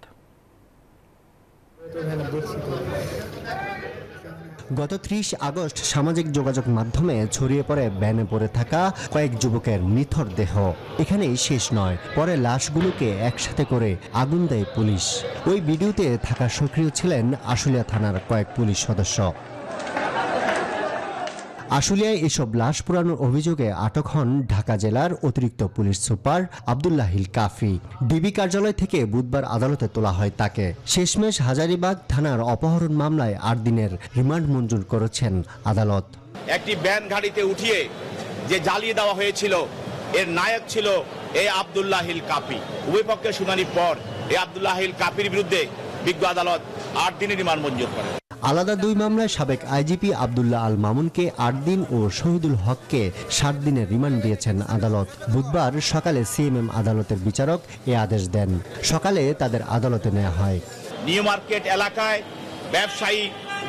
গত 30 আগস্ট সামাজিক যোগাযোগ মাধ্যমে ছড়িয়ে পড়ে ভ্যানে পড়ে থাকা কয়েক যুবকের নিথর দেহ। এখানেই শেষ নয়, পরে লাশগুলোকে একসাথে করে আগুন দেয় পুলিশ। ওই ভিডিওতে থাকা সক্রিয় ছিলেন আশুলিয়া থানার কয়েক পুলিশ সদস্য। আশুলিয়ায় এসব লাশ পোড়ানোর অভিযোগে আটক হন ঢাকা জেলার অতিরিক্ত পুলিশ সুপার আব্দুল্লাহ হিল কাফি। ডিবি কার্যালয় থেকে বুধবার আদালতে তোলা হয় তাকে। শেষমেশ হাজারীবাগ থানার অপহরণ মামলায় 8 দিনের রিমান্ড মঞ্জুর করেছেন আদালত। একটি ভ্যান গাড়িতে উঠিয়ে যে জ্বালিয়ে দেওয়া হয়েছিল, এর নায়ক ছিল এই আব্দুল্লাহ হিল কাফি। উভয় পক্ষের শুনানির পর এই আব্দুল্লাহ হিল কাফির বিরুদ্ধে বিজ্ঞ আদালত 8 দিনের রিমান্ড মঞ্জুর করে। আলাদা 2 মামলায় সাবেক আইজিপি আব্দুল্লাহ আল মামুনকে 8 দিন ও শহীদুল হককে 7 দিনের রিমান্ড দিয়েছেন আদালত। বুধবার সকালে সিএমএম আদালতের বিচারক এ আদেশ দেন। সকালে তাদের আদালতে নেওয়া হয়। নিউ মার্কেট এলাকায় ব্যবসায়ী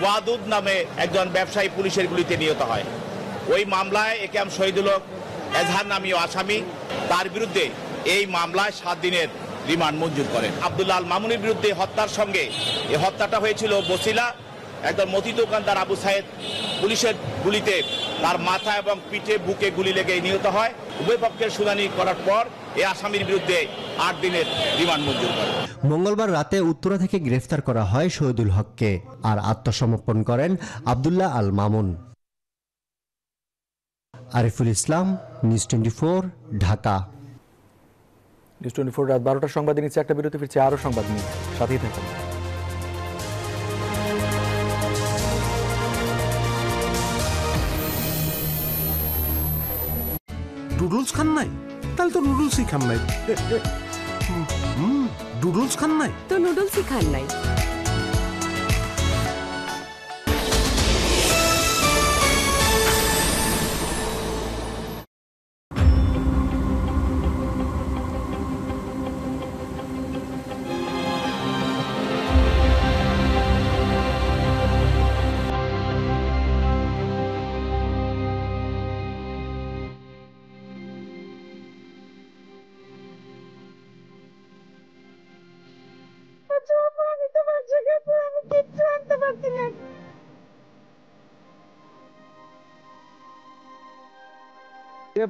ওয়াদুদ নামে একজন ব্যবসায়ী পুলিশের গুলিতে নিহত হয়। ওই মামলায় একেএম শহীদুল হক এজাহার নামীয় আসামি, তার বিরুদ্ধে এই মামলায় 7 দিনের রিমান্ড মঞ্জুর করেন। আব্দুল্লাহ আল মামুনের বিরুদ্ধে হত্যার সঙ্গে এই হত্যাটা হয়েছিল বসিলা, একজন মতি দোকানদার আবু সাইদ পুলিশের গুলিতে তার মাথা এবং পিঠে বুকে গুলি লেগে নিহত হয়। উভয় পক্ষের শুনানি করার পর এই আসামির বিরুদ্ধে 8 দিনের রিমান্ড মঞ্জুর করে। মঙ্গলবার রাতে উত্তরা থেকে গ্রেফতার করা হয় শহীদুল হককে, আর আত্মসমর্পণ করেন আব্দুল্লাহ আল মামুন। আরিফুল ইসলাম, নিউজ 24, ঢাকা। নিউজ 24 রাত 12টার সংবাদে নিচ্ছে একটা বিরতি, ফিরছে আরো সংবাদ নিয়ে, সাথেই থাকুন। নুডলস খান নাই? তাহলে তো নুডলসই খান নাই। নুডলস খান নাই তো নুডলসই খান নাই।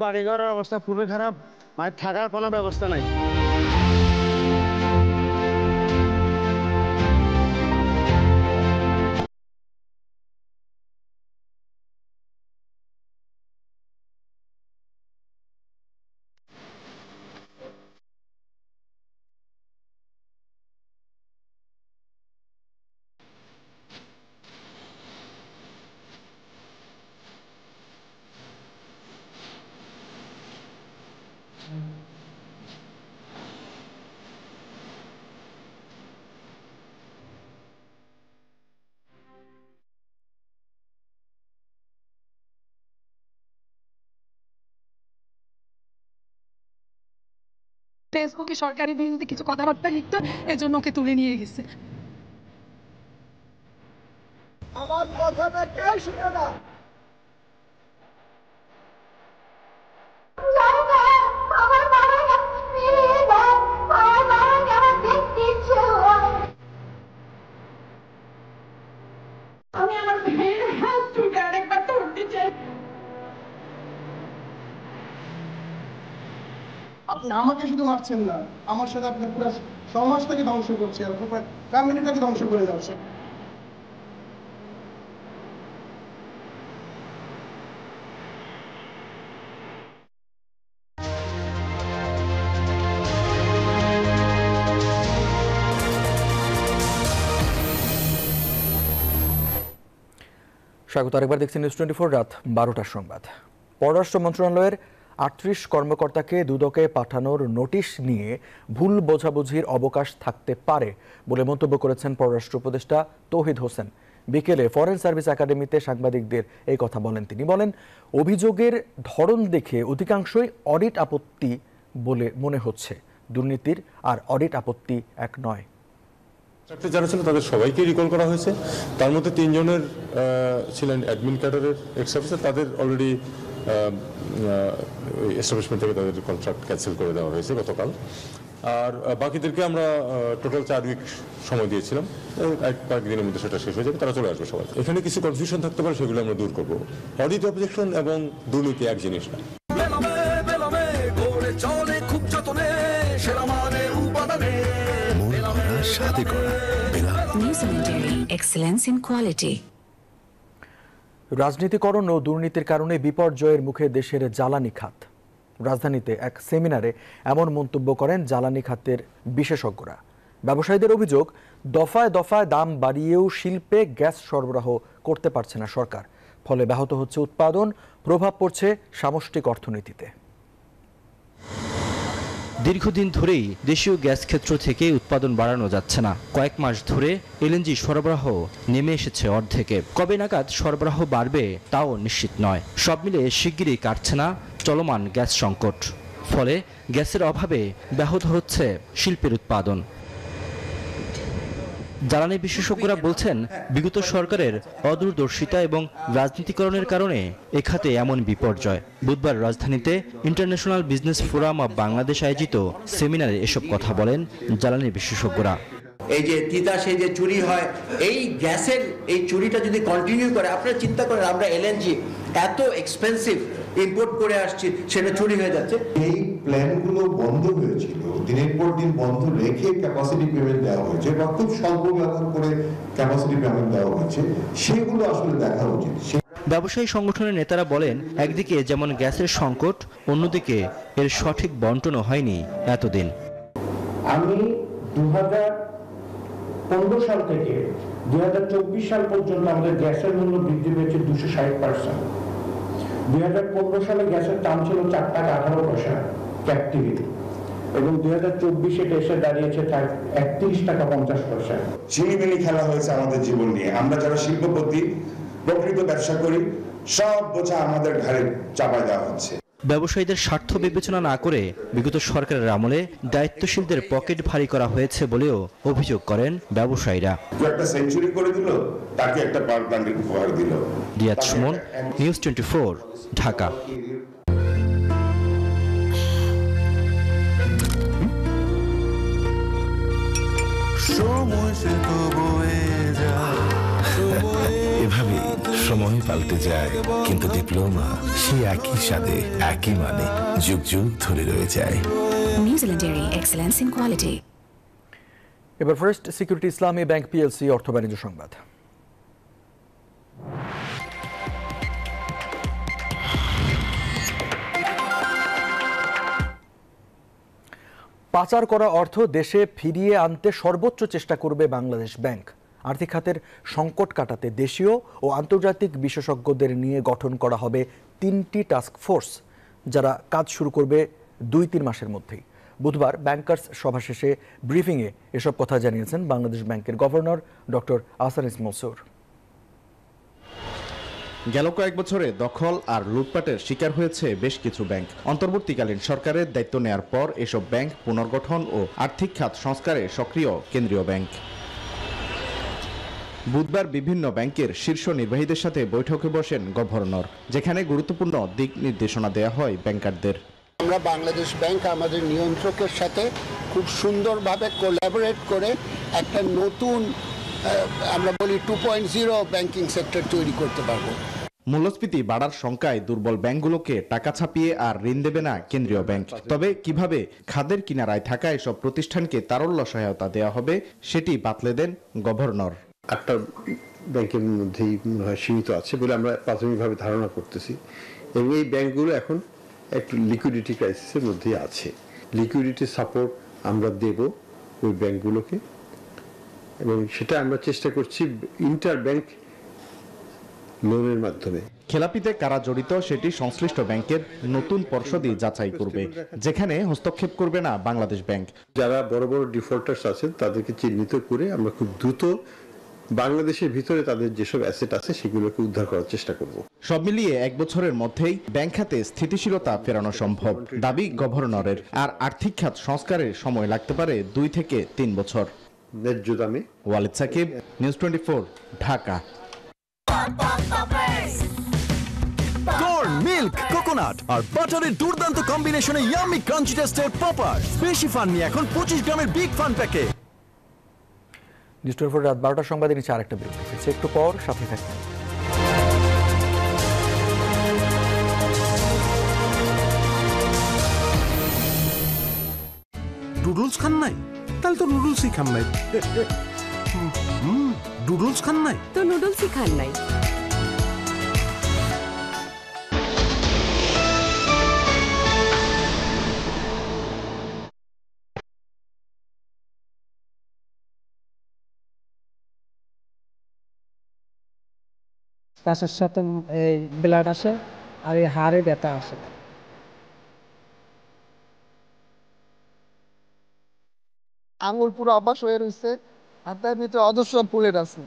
বাড়িঘরের অবস্থা খুবই খারাপ, মানে থাকার কোনো ব্যবস্থা নাই। ফেসবুকে সরকারি বিরুদ্ধে কিছু কথাবার্তা লিখতো, এজন্য ওকে তুলে নিয়ে গেছে। আমার কথাটা কে শুনে না? আমি আমার মেয়ের হাত তুলে আরেকবার ধরতে চাই। আপনি আমাকে শুধু মারছেন না, আমার সাথে আপনার পুরো সমাজটাকে ধ্বংস করছে, আপনার ফ্যামিলিটাকে ধ্বংস করে যাচ্ছে। স্বাগত আরেকবার দেখছেন নিউজ 24 রাত 12টার সংবাদ। পররাষ্ট্র মন্ত্রণালয়ের 38 কর্মকর্তাকে দুদকে পাঠানোর নোটিশ নিয়ে ভুল বোঝাবুঝির অবকাশ থাকতে পারে বলে মন্তব্য করেছেন পররাষ্ট্র উপদেষ্টা তৌহিদ হোসেন। বিকেলে ফরেন সার্ভিস একাডেমিতে সাংবাদিকদের এই কথা বলেন তিনি। বলেন, অভিযোগের ধরন দেখে অধিকাংশই অডিট আপত্তি বলে মনে হচ্ছে, দুর্নীতির আর অডিট আপত্তি এক নয়। যারা ছিল তাদের সবাইকে রিকল করা হয়েছে, তার মধ্যে 3 জনের ছিলেন অ্যাডমিন ক্যাডারের এক্স অফিসার, তাদের অলরেডি এস্টাবলিশমেন্ট থেকে তাদের কন্ট্রাক্ট ক্যান্সেল করে দেওয়া হয়েছে গতকাল। আর বাকিদেরকে আমরা টোটাল 4 উইক সময় দিয়েছিলাম, কয়েকদিনের মধ্যে সেটা শেষ হয়ে যাবে, তারা চলে আসবে সবাই। এখানে কিছু কনফিউশন থাকতে পারে, সেগুলো আমরা দূর করবো। অডিট অবজেকশন এবং দুর্নীতি এক জিনিস না। রাজনীতিকরণ ও দুর্নীতির কারণে বিপর্যয়ের মুখে দেশের জ্বালানি খাত। রাজধানীতে এক সেমিনারে এমন মন্তব্য করেন জ্বালানি খাতের বিশেষজ্ঞরা। ব্যবসায়ীদের অভিযোগ, দফায় দফায় দাম বাড়িয়েও শিল্পে গ্যাস সরবরাহ করতে পারছে না সরকার, ফলে ব্যাহত হচ্ছে উৎপাদন, প্রভাব পড়ছে সামষ্টিক অর্থনীতিতে। দীর্ঘদিন ধরেই দেশীয় গ্যাস ক্ষেত্র থেকে উৎপাদন বাড়ানো যাচ্ছে না। কয়েক মাস ধরে এলএনজি সরবরাহ নেমে এসেছে অর্ধেকে। কবে নাগাদ সরবরাহ বাড়বে তাও নিশ্চিত নয়। সব মিলে শিগগিরই কাটছে না চলমান গ্যাস সংকট, ফলে গ্যাসের অভাবে ব্যাহত হচ্ছে শিল্পের উৎপাদন। জ্বালানি বিশেষজ্ঞরা বলছেন, বিগত সরকারের অদূরদর্শিতা এবং রাজনীতিকরণের কারণে এ খাতে এমন বিপর্যয়। বুধবার রাজধানীতে international business forum of Bangladesh আয়োজিত সেমিনারে এসব কথা বলেন জ্বালানি বিশেষজ্ঞরা। এই যে তিতাসে যে চুরি হয়, এই গ্যাসের এই চুরিটা যদি কন্টিনিউ করে, আপনারা চিন্তা করেন, আমরা এলএনজি এত এক্সপেন্সিভ ইম্পোর্ট করে আসছি, সেটা চুরি হয়ে যাচ্ছে। এই প্ল্যানগুলো বন্ধ হয়েছিল, দিনের পর দিন বন্ধ রেখে ক্যাপাসিটি পেমেন্ট দেওয়া হয়েছে বা খুব স্বল্প ব্যবহার করে ক্যাপাসিটি পেমেন্ট দেওয়া হয়েছে, সেগুলো আসলে দেখা উচিত। ব্যবসায়ী সংগঠনের নেতারা বলেন, একদিকে যেমন গ্যাসের সংকট, অন্যদিকে এর সঠিক বন্টনও হয়নি এতদিন। আমি 2015 সাল থেকে 2024 সাল পর্যন্ত আমাদের গ্যাসের মূল্য বৃদ্ধি পেয়েছে 260%। 2015 সালে গ্যাসের দাম ছিল 4 টাকা 18 পয়সা ক্যাপটিভিটি, এবং 2024 এটা এসে দাঁড়িয়েছে 31 টাকা 50 পয়সা। ছিনিমিনি খেলা হয়েছে আমাদের জীবন নিয়ে। আমরা যারা শিল্পপতি, প্রকৃত ব্যবসা করি, সব বোঝা আমাদের ঘাড়ে চাপায় দেওয়া হচ্ছে। ব্যবসায়ীদের স্বার্থ বিবেচনা না করে বিগত সরকারের আমলে দায়িত্বশীলদের পকেট ভারী করা হয়েছে বলেও অভিযোগ করেন ব্যবসায়ীরা। একটা সেঞ্চুরি করে দিল, তাকে একটা পাওয়ার প্ল্যান্ট উপহার দিল। রিয়াদ সুমন, নিউজ 24, ঢাকা। এভাবে সময় পাল্টে যায়, কিন্তু ডিপ্লোমা সেই একই স্বাদে, একই মানে যুগ যুগ ধরে রয়ে যায়। নিউজিল্যান্ডের এক্সেলেন্স ইন কোয়ালিটি। এবার ফার্স্ট সিকিউরিটি ইসলামী ব্যাংক পিএলসি অর্থ বাণিজ্য সংবাদ। পাচার করা অর্থ দেশে ফিরিয়ে আনতে সর্বোচ্চ চেষ্টা করবে বাংলাদেশ ব্যাংক। আর্থিক খাতের সংকট কাটাতে দেশীয় ও আন্তর্জাতিক বিশেষজ্ঞদের নিয়ে গঠন করা হবে 3টি টাস্ক ফোর্স, যারা কাজ শুরু করবে 2-3 মাসের মধ্যেই। বুধবার ব্যাংকার্স সভা শেষে ব্রিফিংয়ে এসব কথা জানিয়েছেন বাংলাদেশ ব্যাংকের গভর্নর ডক্টর আহসান মনসুর। গেল কয়েক বছরে দখল আর লুটপাটের শিকার হয়েছে বেশ কিছু ব্যাংক। অন্তর্বর্তীকালীন সরকারের দায়িত্ব নেয়ার পর এসব ব্যাংক পুনর্গঠন ও আর্থিক খাত সংস্কারে সক্রিয় কেন্দ্রীয় ব্যাংক। বুধবার বিভিন্ন ব্যাংকের শীর্ষ নির্বাহীদের সাথে বৈঠকে বসেন গভর্নর, যেখানে গুরুত্বপূর্ণ দিক নির্দেশনা দেওয়া হয় ব্যাংকারদের। আমরা বাংলাদেশ ব্যাংক আমাদের নিয়ন্ত্রকের সাথে খুব সুন্দরভাবে কোলাবোরেট করে একটা নতুন আমরা বলি 2.0 ব্যাংকিং সেক্টর তৈরি করতে পারবো। মূল্যস্ফীতি বাড়ার শঙ্কায় দুর্বল ব্যাংকগুলোকে টাকা ছাপিয়ে আর ঋণ দেবে না কেন্দ্রীয় ব্যাংক। তবে কিভাবে খাদের কিনারায় থাকা এসব প্রতিষ্ঠানকে তারল্য সহায়তা দেওয়া হবে সেটি বাতলে দেন গভর্নর। একটা ব্যাংকের মধ্যেই মনে হয় সীমিত আছে বলে আমরা প্রাথমিকভাবে ধারণা করতেছি, এবং এই ব্যাংকগুলো এখন একটু লিকুইডিটি ক্রাইসিসের মধ্যেই আছে। লিকুইডিটি সাপোর্ট আমরা দেব ওই ব্যাংকগুলোকে, এবং সেটা আমরা চেষ্টা করছি ইন্টার ব্যাংক লোনের মাধ্যমে। খেলাপিতে কারা জড়িত সেটি সংশ্লিষ্ট ব্যাংকের নতুন পর্ষদই যাচাই করবে, যেখানে হস্তক্ষেপ করবে না বাংলাদেশ ব্যাংক। যারা বড় বড় ডিফল্টার্স আছেন তাদেরকে চিহ্নিত করে আমরা খুব দ্রুত বাংলাদেশের ভিতরে তাদের যেসব অ্যাসেট আছে সেগুলোকে উদ্ধার করার চেষ্টা করব। সব মিলিয়ে 1 বছরের মধ্যেই ব্যাংক খাতে স্থিতিশীলতা ফেরানো সম্ভব দাবি গভর্নরের। আর আর্থিক খাত সংস্কারের সময় লাগতে পারে 2 থেকে 3 বছর। ন্যায্য দামে। Walid Sakib, news 24, Dhaka. Corn, milk, coconut আর বাটারের দুর্দান্ত কম্বিনেশনে ইয়াম্মি ক্রাঞ্চি টেস্টের পপার। বেশি ফান নিয়ে এখন 25 গ্রামের বিগ ফান প্যাকে। নিউজ 24 রাত 12টার সংবাদে নিচে আরেকটা বিরতি। একটু পর সাথে থাকবেন। নুডলস খান নাই? তাহলে তো নুডলসই খান নাই। নুডলস খান নাই তো নুডলসই খান নাই। শ্বাসের সাথে ব্লাড আসে আর এই হাড়ে ব্যথা আসে। আঙুল পুরো অভ্যাস হয়ে রয়েছে, হাতের ভিতরে অজস্র পুলেট আছে।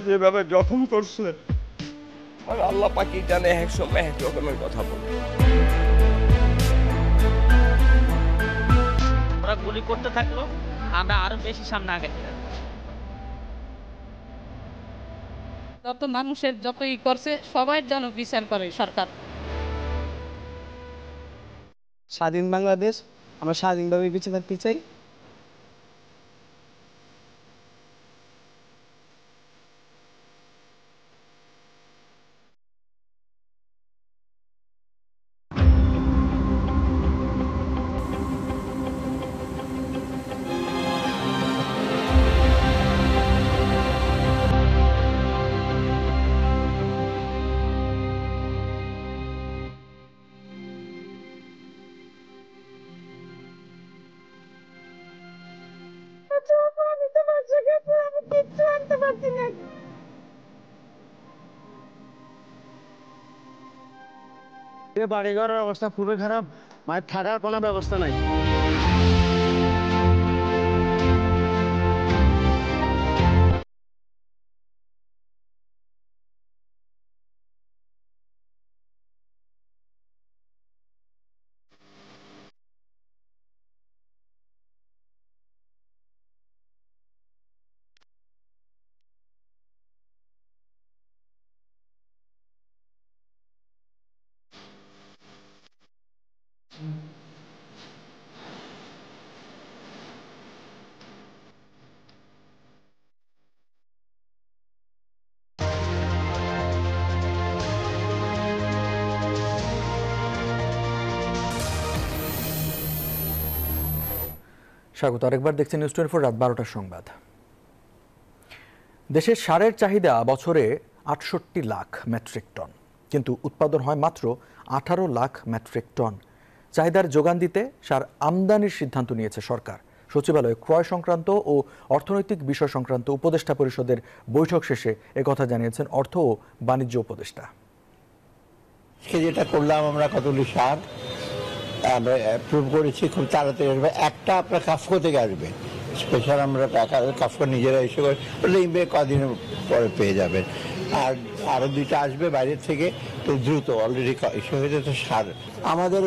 যেভাবে জখম করছে আল্লাহ পাকি জানে, এক সময় এক রকমের কথা বলে। ওরা গুলি করতে থাকলো, আমরা আরো বেশি সামনে আগে যত মানুষের যতই করছে সবাই যেন বিচার করে সরকার। স্বাধীন বাংলাদেশ, আমরা স্বাধীনভাবে বেঁচে থাকতে চাই। বাড়ি ঘরের অবস্থা খুবই খারাপ, মায়ের থাকার কোনো ব্যবস্থা নাই। স্বাগত আরেকবার দেখছেন নিউজ 24 রাত 12টার সংবাদ। দেশের সারের চাহিদা বছরে 68 লাখ মেট্রিক টন, কিন্তু উৎপাদন হয় মাত্র 18 লাখ মেট্রিক টন। চাহিদার যোগান দিতে সার আমদানির সিদ্ধান্ত নিয়েছে সরকার। সচিবালয়ে ক্রয় সংক্রান্ত ও অর্থনৈতিক বিষয় সংক্রান্ত উপদেষ্টা পরিষদের বৈঠক শেষে একথা জানিয়েছেন অর্থ ও বাণিজ্য উপদেষ্টা। আজকে যেটা করলাম আমরা কতগুলি সার আমরা অ্যাপ্রুভ করেছি, খুব তাড়াতাড়ি আসবে। একটা আপনার কাফকো থেকে আসবে স্পেশাল, আমরা কাফকো নিজেরা এসে বললে কদিনের পরে পেয়ে যাবেন। আর আরও দুইটা আসবে বাইরের থেকে, তো দ্রুত অলরেডি এসে হয়ে যেত সার। আমাদের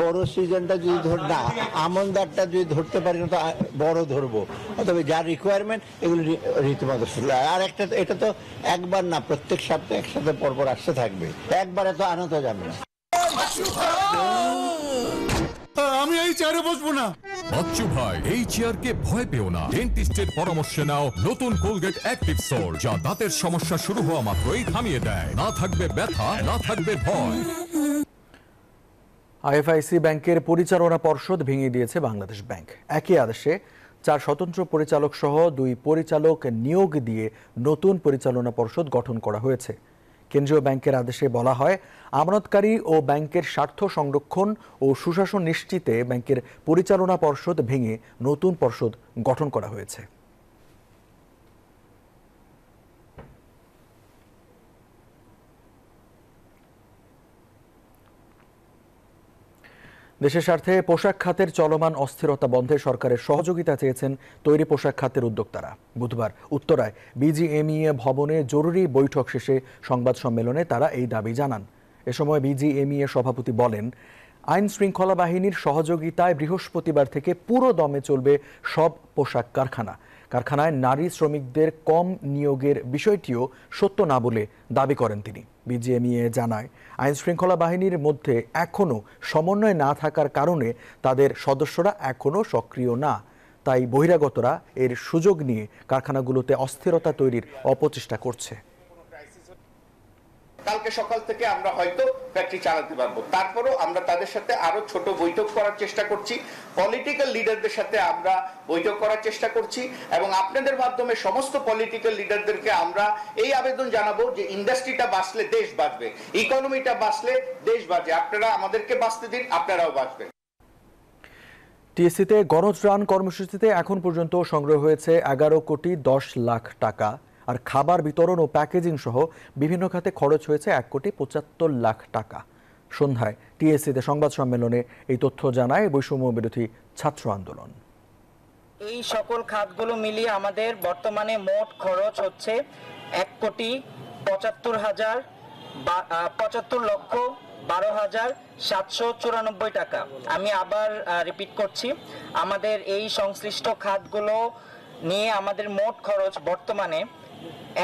বড় সিজনটা যদি না আমনদারটা যদি ধরতে পারি না তো বড় ধরবো, তবে যার রিকোয়ারমেন্ট এগুলো রীতিমতো ফুল। আর একটা এটা তো একবার না, প্রত্যেক সপ্তাহে একসাথে পরপর আসতে থাকবে, একবারে তো আনতে যাবে না। আমি এই চেয়ারে বসবো না। বাচ্চু ভাই, এই চেয়ারকে ভয় পেও না। ডেন্টিস্টের পরামর্শে নাও নতুন কোলগেট অ্যাক্টিভ সোল, যা দাঁতের সমস্যা শুরু হওয়া মাত্রই থামিয়ে দেয়। না থাকবে ব্যথা, না থাকবে ভয়। আইএফআইসি ব্যাংকের পরিচালনা পর্ষদ ভেঙে দিয়েছে বাংলাদেশ ব্যাংক। একই আদেশে 4 স্বতন্ত্র পরিচালক সহ 2 পরিচালক নিয়োগ দিয়ে নতুন পরিচালনা পর্ষদ গঠন করা হয়েছে। কেন্দ্রীয় ব্যাংকের আদেশে বলা হয়, আমানতকারী ও ব্যাংকের স্বার্থ সংরক্ষণ ও সুশাসন নিশ্চিতে ব্যাংকের পরিচালনা পর্ষদ ভেঙে নতুন পর্ষদ গঠন করা হয়েছে। দেশের স্বার্থে পোশাক খাতের চলমান অস্থিরতা বন্ধে সরকারের সহযোগিতা চেয়েছেন তৈরি পোশাক খাতের উদ্যোক্তারা। বুধবার উত্তরায় বিজিএমইএ ভবনে জরুরি বৈঠক শেষে সংবাদ সম্মেলনে তারা এই দাবি জানান। এ সময় বিজিএমইএ সভাপতি বলেন, আইন শৃঙ্খলা বাহিনীর সহযোগিতায় বৃহস্পতিবার থেকে পুরো দমে চলবে সব পোশাক কারখানা। কারখানায় নারী শ্রমিকদের কম নিয়োগের বিষয়টিও সত্য না বলে দাবি করেন তিনি। বিজিএমইএ জানায়, আইন শৃঙ্খলা বাহিনীর মধ্যে এখনও সমন্বয় না থাকার কারণে তাদের সদস্যরা এখনও সক্রিয় না। তাই বহিরাগতরা এর সুযোগ নিয়ে কারখানাগুলোতে অস্থিরতা তৈরির অপচেষ্টা করছে। কালকে সকাল থেকে আমরা হয়তো ফ্যাক্টরি চালাতে পারবো, তারপরও আমরা তাদের সাথে আরো ছোট বৈঠক করার চেষ্টা করছি। পলিটিক্যাল লিডারদের সাথে আমরা বৈঠক করার চেষ্টা করছি এবং আপনাদের মাধ্যমে সমস্ত পলিটিক্যাল লিডারদেরকে আমরা এই আবেদন জানাবো যে ইন্ডাস্ট্রিটা বাঁচলে দেশ বাঁচবে, ইকোনমিটা বাঁচলে দেশ বাঁচবে। আপনারা আমাদেরকে বাঁচতে দিন, আপনারাও বাঁচবেন। টিএসসিতে গণত্রাণ কর্মসূচিতে এখন পর্যন্ত সংগ্রহ হয়েছে 11 কোটি 10 লাখ টাকা, আর খাবার বিতরণ ও প্যাকেজিং সহ বিভিন্ন খাতে খরচ হয়েছে 1 কোটি 75 লাখ টাকা। সন্ধ্যায় টিএসসিতে সংবাদ সম্মেলনে এই তথ্য জানায় বৈষম্য বিরোধী ছাত্র আন্দোলন। এই সকল খাতগুলো মিলিয়ে আমাদের বর্তমানে মোট খরচ হচ্ছে 1 কোটি 75 লক্ষ 12,794 টাকা। আমি আবার রিপিট করছি, আমাদের এই সংশ্লিষ্ট খাতগুলো নিয়ে আমাদের মোট খরচ বর্তমানে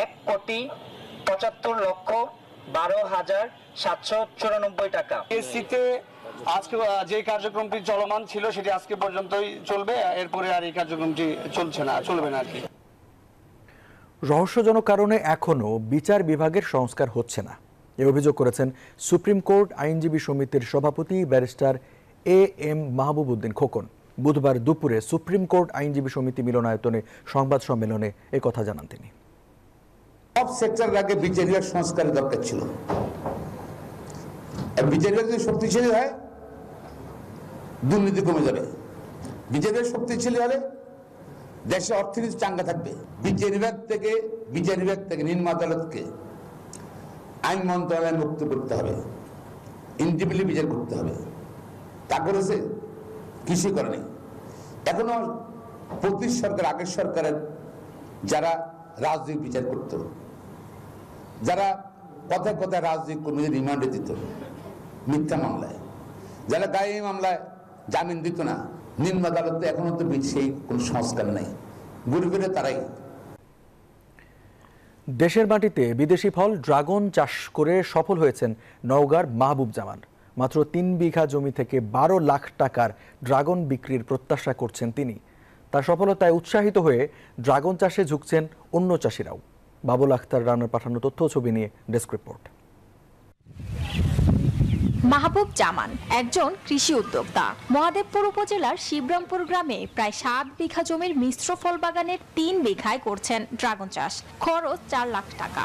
1 কোটি 75 লক্ষ 12,794 টাকা। টিএসসিতে আজকে যে কার্যক্রমটি চলমান ছিল সেটি আজকে পর্যন্তই চলবে, এরপরে আর এই কার্যক্রমটি চলবে না আর কি। রহস্যজনক কারণে এখনও বিচার বিভাগের সংস্কার হচ্ছে না, এই অভিযোগ করেছেন সুপ্রিম কোর্ট আইনজীবী সমিতির সভাপতি ব্যারিস্টার এ.এম. মাহবুব উদ্দিন খোকন। বুধবার দুপুরে সুপ্রিম কোর্ট আইনজীবী সমিতি মিলনায়তনে সংবাদ সম্মেলনে একথা জানান তিনি। সব সেক্টরের আগে বিচারিক সংস্কারের দরকার ছিল। বিচারিক যদি শক্তিশালী হয় দুর্নীতি কমে যাবে, বিচারিক শক্তিশালী হলে দেশে অর্থনীতি চাঙ্গা থাকবে। বিচার বিভাগ থেকে নিম্ন আদালতকে আইন মন্ত্রণালয় মুক্ত করতে হবে, ইন্ডিপেন্ডেন্ট বিচার করতে হবে। তা করেছে? কিছুই করেনি। এখনো প্রতি সরকার, আগের সরকারের যারা রাজনৈতিক বিচার করত, যারা কথায় কথায় রাজনৈতিক কর্মীদের রিমান্ডে দিত মিথ্যা মামলায়, যারা গায়ে মামলায় জামিন দিত না, নিম্ন আদালতে এখনো তো সেই কোনো সংস্কার নেই। ঘুরে ফিরে তারাই। দেশের মাটিতে বিদেশি ফল ড্রাগন চাষ করে সফল হয়েছেন নওগাঁর মাহবুব জামান। মাত্র 3 বিঘা জমি থেকে 12 লাখ টাকার ড্রাগন বিক্রির প্রত্যাশা করছেন তিনি। তার সফলতায় উৎসাহিত হয়ে ড্রাগন চাষে ঝুঁকছেন অন্য চাষিরাও। বাবুল আখতার রানার পাঠানো তথ্য ছবি নিয়ে ডেস্ক রিপোর্ট। মাহবুব জামান একজন কৃষি উদ্যোক্তা। মহাদেবপুর উপজেলার শিবরামপুর গ্রামে প্রায় 7 বিঘা জমির মিশ্র ফল বাগানের 3 বিঘায় করছেন ড্রাগন চাষ। খরচ 4 লাখ টাকা।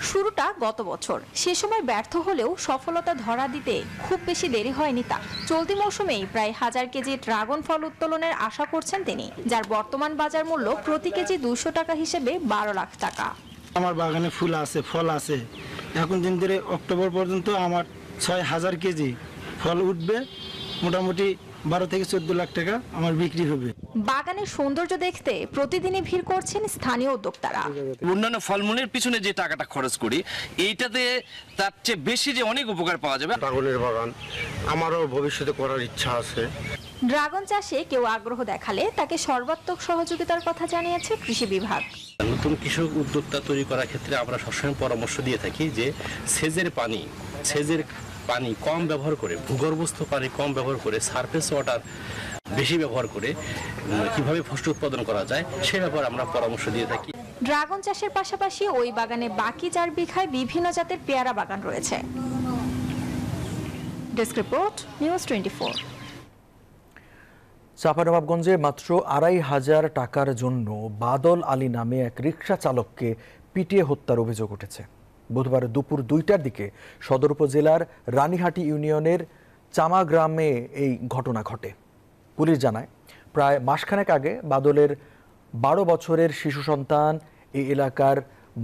শুরুটা গত বছর, সে সময় ব্যর্থ হলেও সফলতা ধরা দিতে খুব বেশি দেরি হয়নি তার। চলতি মৌসুমেই প্রায় 1000 কেজি ড্রাগন ফল উত্তোলনের আশা করছেন তিনি, যার বর্তমান বাজার মূল্য প্রতি কেজি 200 টাকা হিসেবে 12 লাখ টাকা। আমার বাগানে ফুল আছে, ফল আছে, এখন দিন ধরে অক্টোবর পর্যন্ত আমার 6,000 কেজি ফল উঠবে, মোটামুটি 12 থেকে 14 লাখ টাকা আমার বিক্রি হবে। বাগানের সৌন্দর্য দেখতে প্রতিদিনই ভিড় করছেন স্থানীয় উদ্যোক্তারা। অন্যান্য ফলমূলের পিছনে যে টাকাটা খরচ করি, এইটাতে তার চেয়ে বেশি যে অনেক উপকার পাওয়া যাবে। ড্রাগনের বাগান আমারও ভবিষ্যতে করার ইচ্ছা আছে। ড্রাগন চাষে কেউ আগ্রহ দেখালে তাকে সর্বাত্মক সহযোগিতার কথা জানিয়েছে কৃষি বিভাগ। নতুন কৃষক উদ্যোক্তা তৈরি করার ক্ষেত্রে আমরা সবসময় পরামর্শ দিয়ে থাকি যে সেচের পানি কম ব্যবহার করে, ভূগর্ভস্থ পানি কম ব্যবহার করে, সারফেস ওয়াটার বেশি ব্যবহার করে কিভাবে ফসল উৎপাদন করা যায় সে ব্যাপারে আমরা পরামর্শ দিয়ে থাকি। ড্রাগন চাষের পাশাপাশি ওই বাগানে বাকি 4 বিঘায় বিভিন্ন জাতের পেয়ারা বাগান রয়েছে। Desk report, news 24। চাঁপাইনবাবগঞ্জে মাত্র 2,500 টাকার জন্য বাদল আলী নামে এক রিকশা চালককে পিটিয়ে হত্যার অভিযোগ উঠেছে। বুধবার দুপুর 2টার দিকে সদর উপজেলার রানীহাটি ইউনিয়নের চামা গ্রামে এই ঘটনা ঘটে। পুলিশ জানায়, প্রায় মাসখানেক আগে বাদলের 12 বছরের শিশু সন্তান এই এলাকার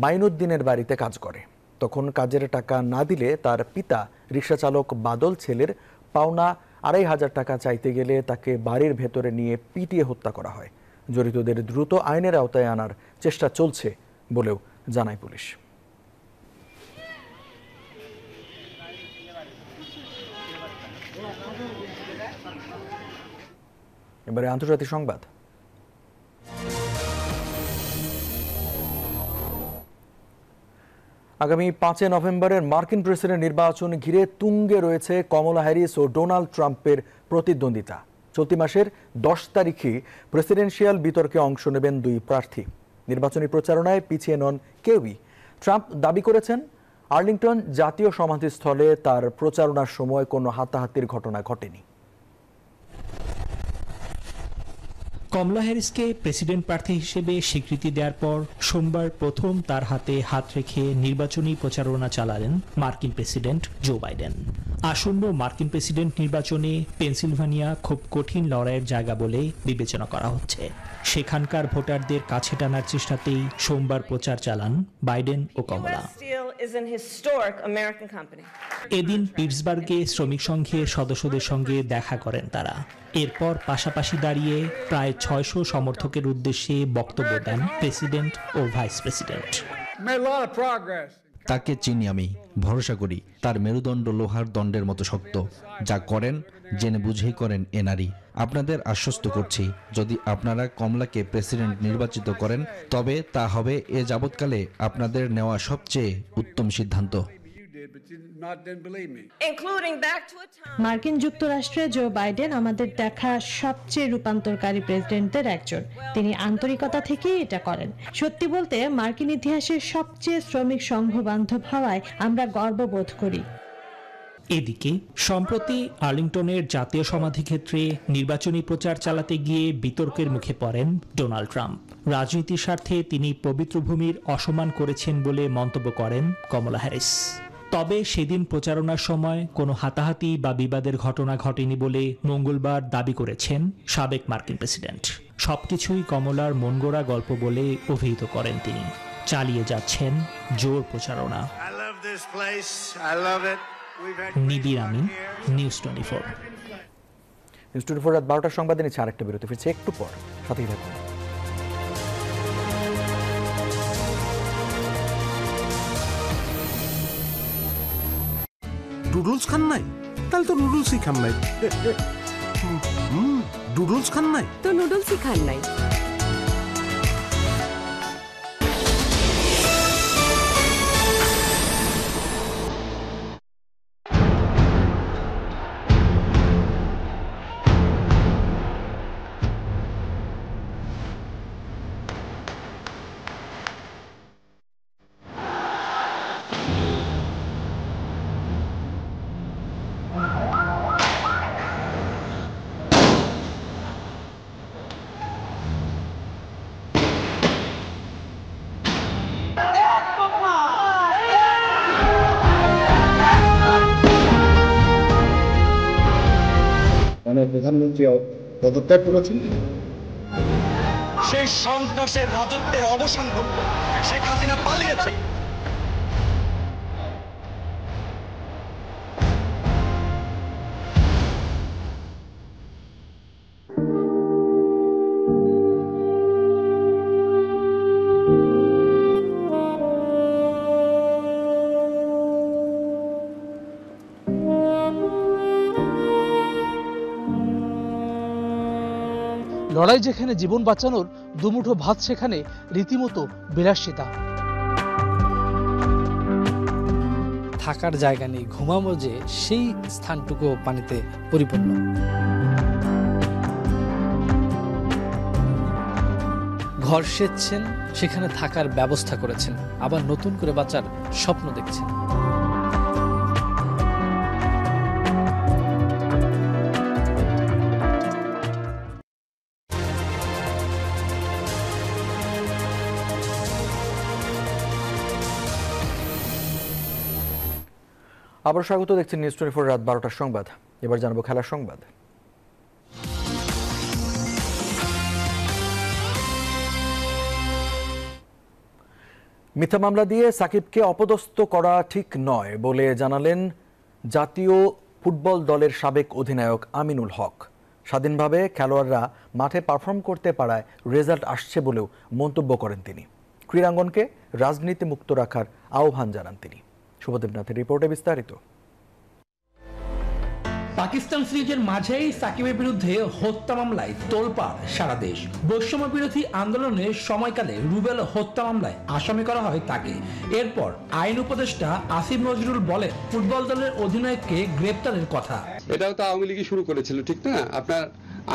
মাইনুদ্দিনের বাড়িতে কাজ করে। তখন কাজের টাকা না দিলে তার পিতা রিকশা চালক বাদল ছেলের পাওনা 2,500 টাকা চাইতে গেলে তাকে বাড়ির ভেতরে নিয়ে পিটিয়ে হত্যা করা হয়। জড়িতদের দ্রুত আইনের আওতায় আনার চেষ্টা চলছে বলেও জানায় পুলিশ। এবারে আন্তর্জাতিক সংবাদ। আগামী 5 নভেম্বরের মার্কিন প্রেসিডেন্ট নির্বাচন ঘিরে তুঙ্গে রয়েছে কমলা হ্যারিস ও ডোনাল্ড ট্রাম্পের প্রতিদ্বন্দ্বিতা। চলতি মাসের 10 তারিখে প্রেসিডেন্সিয়াল বিতর্কে অংশ নেবেন 2 প্রার্থী। নির্বাচনী প্রচারণায় পিছিয়ে নন কেউই। ট্রাম্প দাবি করেছেন, আর্লিংটন জাতীয় সমাধিস্থলে তার প্রচারণার সময় কোনো হাতাহাতির ঘটনা ঘটেনি। কমলা হ্যারিসকে প্রেসিডেন্ট প্রার্থী হিসেবে স্বীকৃতি দেওয়ার পর সোমবার প্রথম তার হাতে হাত রেখে নির্বাচনী প্রচারণা চালালেন মার্কিন প্রেসিডেন্ট জো বাইডেন। আসন্ন মার্কিন প্রেসিডেন্ট নির্বাচনে পেনসিলভানিয়া খুব কঠিন লড়াইয়ের জায়গা বলে বিবেচনা করা হচ্ছে। সেখানকার ভোটারদের কাছে টানার চেষ্টাতেই সোমবার প্রচার চালান বাইডেন ও কমলা। এদিন পিটসবার্গে শ্রমিক সংঘের সদস্যদের সঙ্গে দেখা করেন তারা। এরপর পাশাপাশি দাঁড়িয়ে প্রায় 600 সমর্থকের উদ্দেশ্যে বক্তব্য দেন প্রেসিডেন্ট ও ভাইস প্রেসিডেন্ট। তাকে চিনি আমি, ভরসা করি। তার মেরুদণ্ড লোহার দণ্ডের মতো শক্ত। যা করেন জেনে বুঝেই করেন এ নারী। আপনাদের আশ্বস্ত করছি, যদি আপনারা কমলাকে প্রেসিডেন্ট নির্বাচিত করেন তবে তা হবে এ যাবৎকালে আপনাদের নেওয়া সবচেয়ে উত্তম সিদ্ধান্ত। মার্কিন যুক্তরাষ্ট্রে জো বাইডেন আমাদের দেখা সবচেয়ে রূপান্তরকারী প্রেসিডেন্টদের একজন। তিনি আন্তরিকতা থেকেই এটা করেন। সত্যি বলতে মার্কিন ইতিহাসের সবচেয়ে শ্রমিক সংঘ বান্ধব হওয়ায় আমরা গর্ববোধ করি। এদিকে সম্প্রতি আর্লিংটনের জাতীয় সমাধিক্ষেত্রে নির্বাচনী প্রচার চালাতে গিয়ে বিতর্কের মুখে পড়েন ডোনাল্ড ট্রাম্প। রাজনীতির স্বার্থে তিনি পবিত্র ভূমির অসম্মান করেছেন বলে মন্তব্য করেন কমলা হ্যারিস। তবে সেদিন প্রচারণার সময় কোনো হাতাহাতি বা বিবাদের ঘটনা ঘটেনি বলে মঙ্গলবার দাবি করেছেন সাবেক মার্কিন প্রেসিডেন্ট। সবকিছুই কমলার মনগড়া গল্প বলে অভিহিত করেন তিনি। চালিয়ে যাচ্ছেন জোর প্রচারণা। নিবিড় আমিন, নিউজ 24। নিউজ 24 রাত 12টার সংবাদে নিচ্ছে আরেকটা বিরতি। ফিরছে একটু পর, সাথেই থাকুন। নুডলস খান নাই? তাহলে তো নুডলসই খান নাই। নুডলস খান নাই তো নুডলসই খান নাই। প্রধানমন্ত্রী পদত্যাগ করেছেন। সেই সন্ত্রাসের রাজত্বের অবসান ঘটল। শেখ হাসিনা পালিয়েছে। লড়াই যেখানে জীবন বাঁচানোর, দুমুঠো ভাত সেখানে রীতিমতো বিলাসিতা। থাকার জায়গা নেই, ঘুমাবো যে সেই স্থানটুকু পানিতে পরিপূর্ণ। ঘর সেচছেন, সেখানে থাকার ব্যবস্থা করেছেন, আবার নতুন করে বাঁচার স্বপ্ন দেখছেন। আবার স্বাগত, দেখছেন নিউজ 24 রাত 12টার সংবাদ। এবার জানাবো খেলার সংবাদ। মিথ্যা মামলা দিয়ে সাকিবকে অপদস্থ করা ঠিক নয় বলে জানালেন জাতীয় ফুটবল দলের সাবেক অধিনায়ক আমিনুল হক। স্বাধীনভাবে খেলোয়াড়রা মাঠে পারফর্ম করতে পারায় রেজাল্ট আসছে বলেও মন্তব্য করেন তিনি। ক্রীড়াঙ্গনকে রাজনীতি মুক্ত রাখার আহ্বান জানান তিনি। শুভদেব নাথের রিপোর্টে বিস্তারিত। পাকিস্তান সিরিজের মাঝেই সাকিবের বিরুদ্ধে হত্যা মামলায় তোলপাড় সারা দেশ। বৈষম্য বিরোধী আন্দোলনের সময়কালে রুবেল হত্যা মামলায় আসামি করা হয় তাকে। এরপর আইন উপদেষ্টা আসিফ নজরুল বলে ফুটবল দলের অধিনায়ককে গ্রেপ্তারের কথা। এটাও তো আওয়ামী লীগই শুরু করেছিল, ঠিক না? আপনার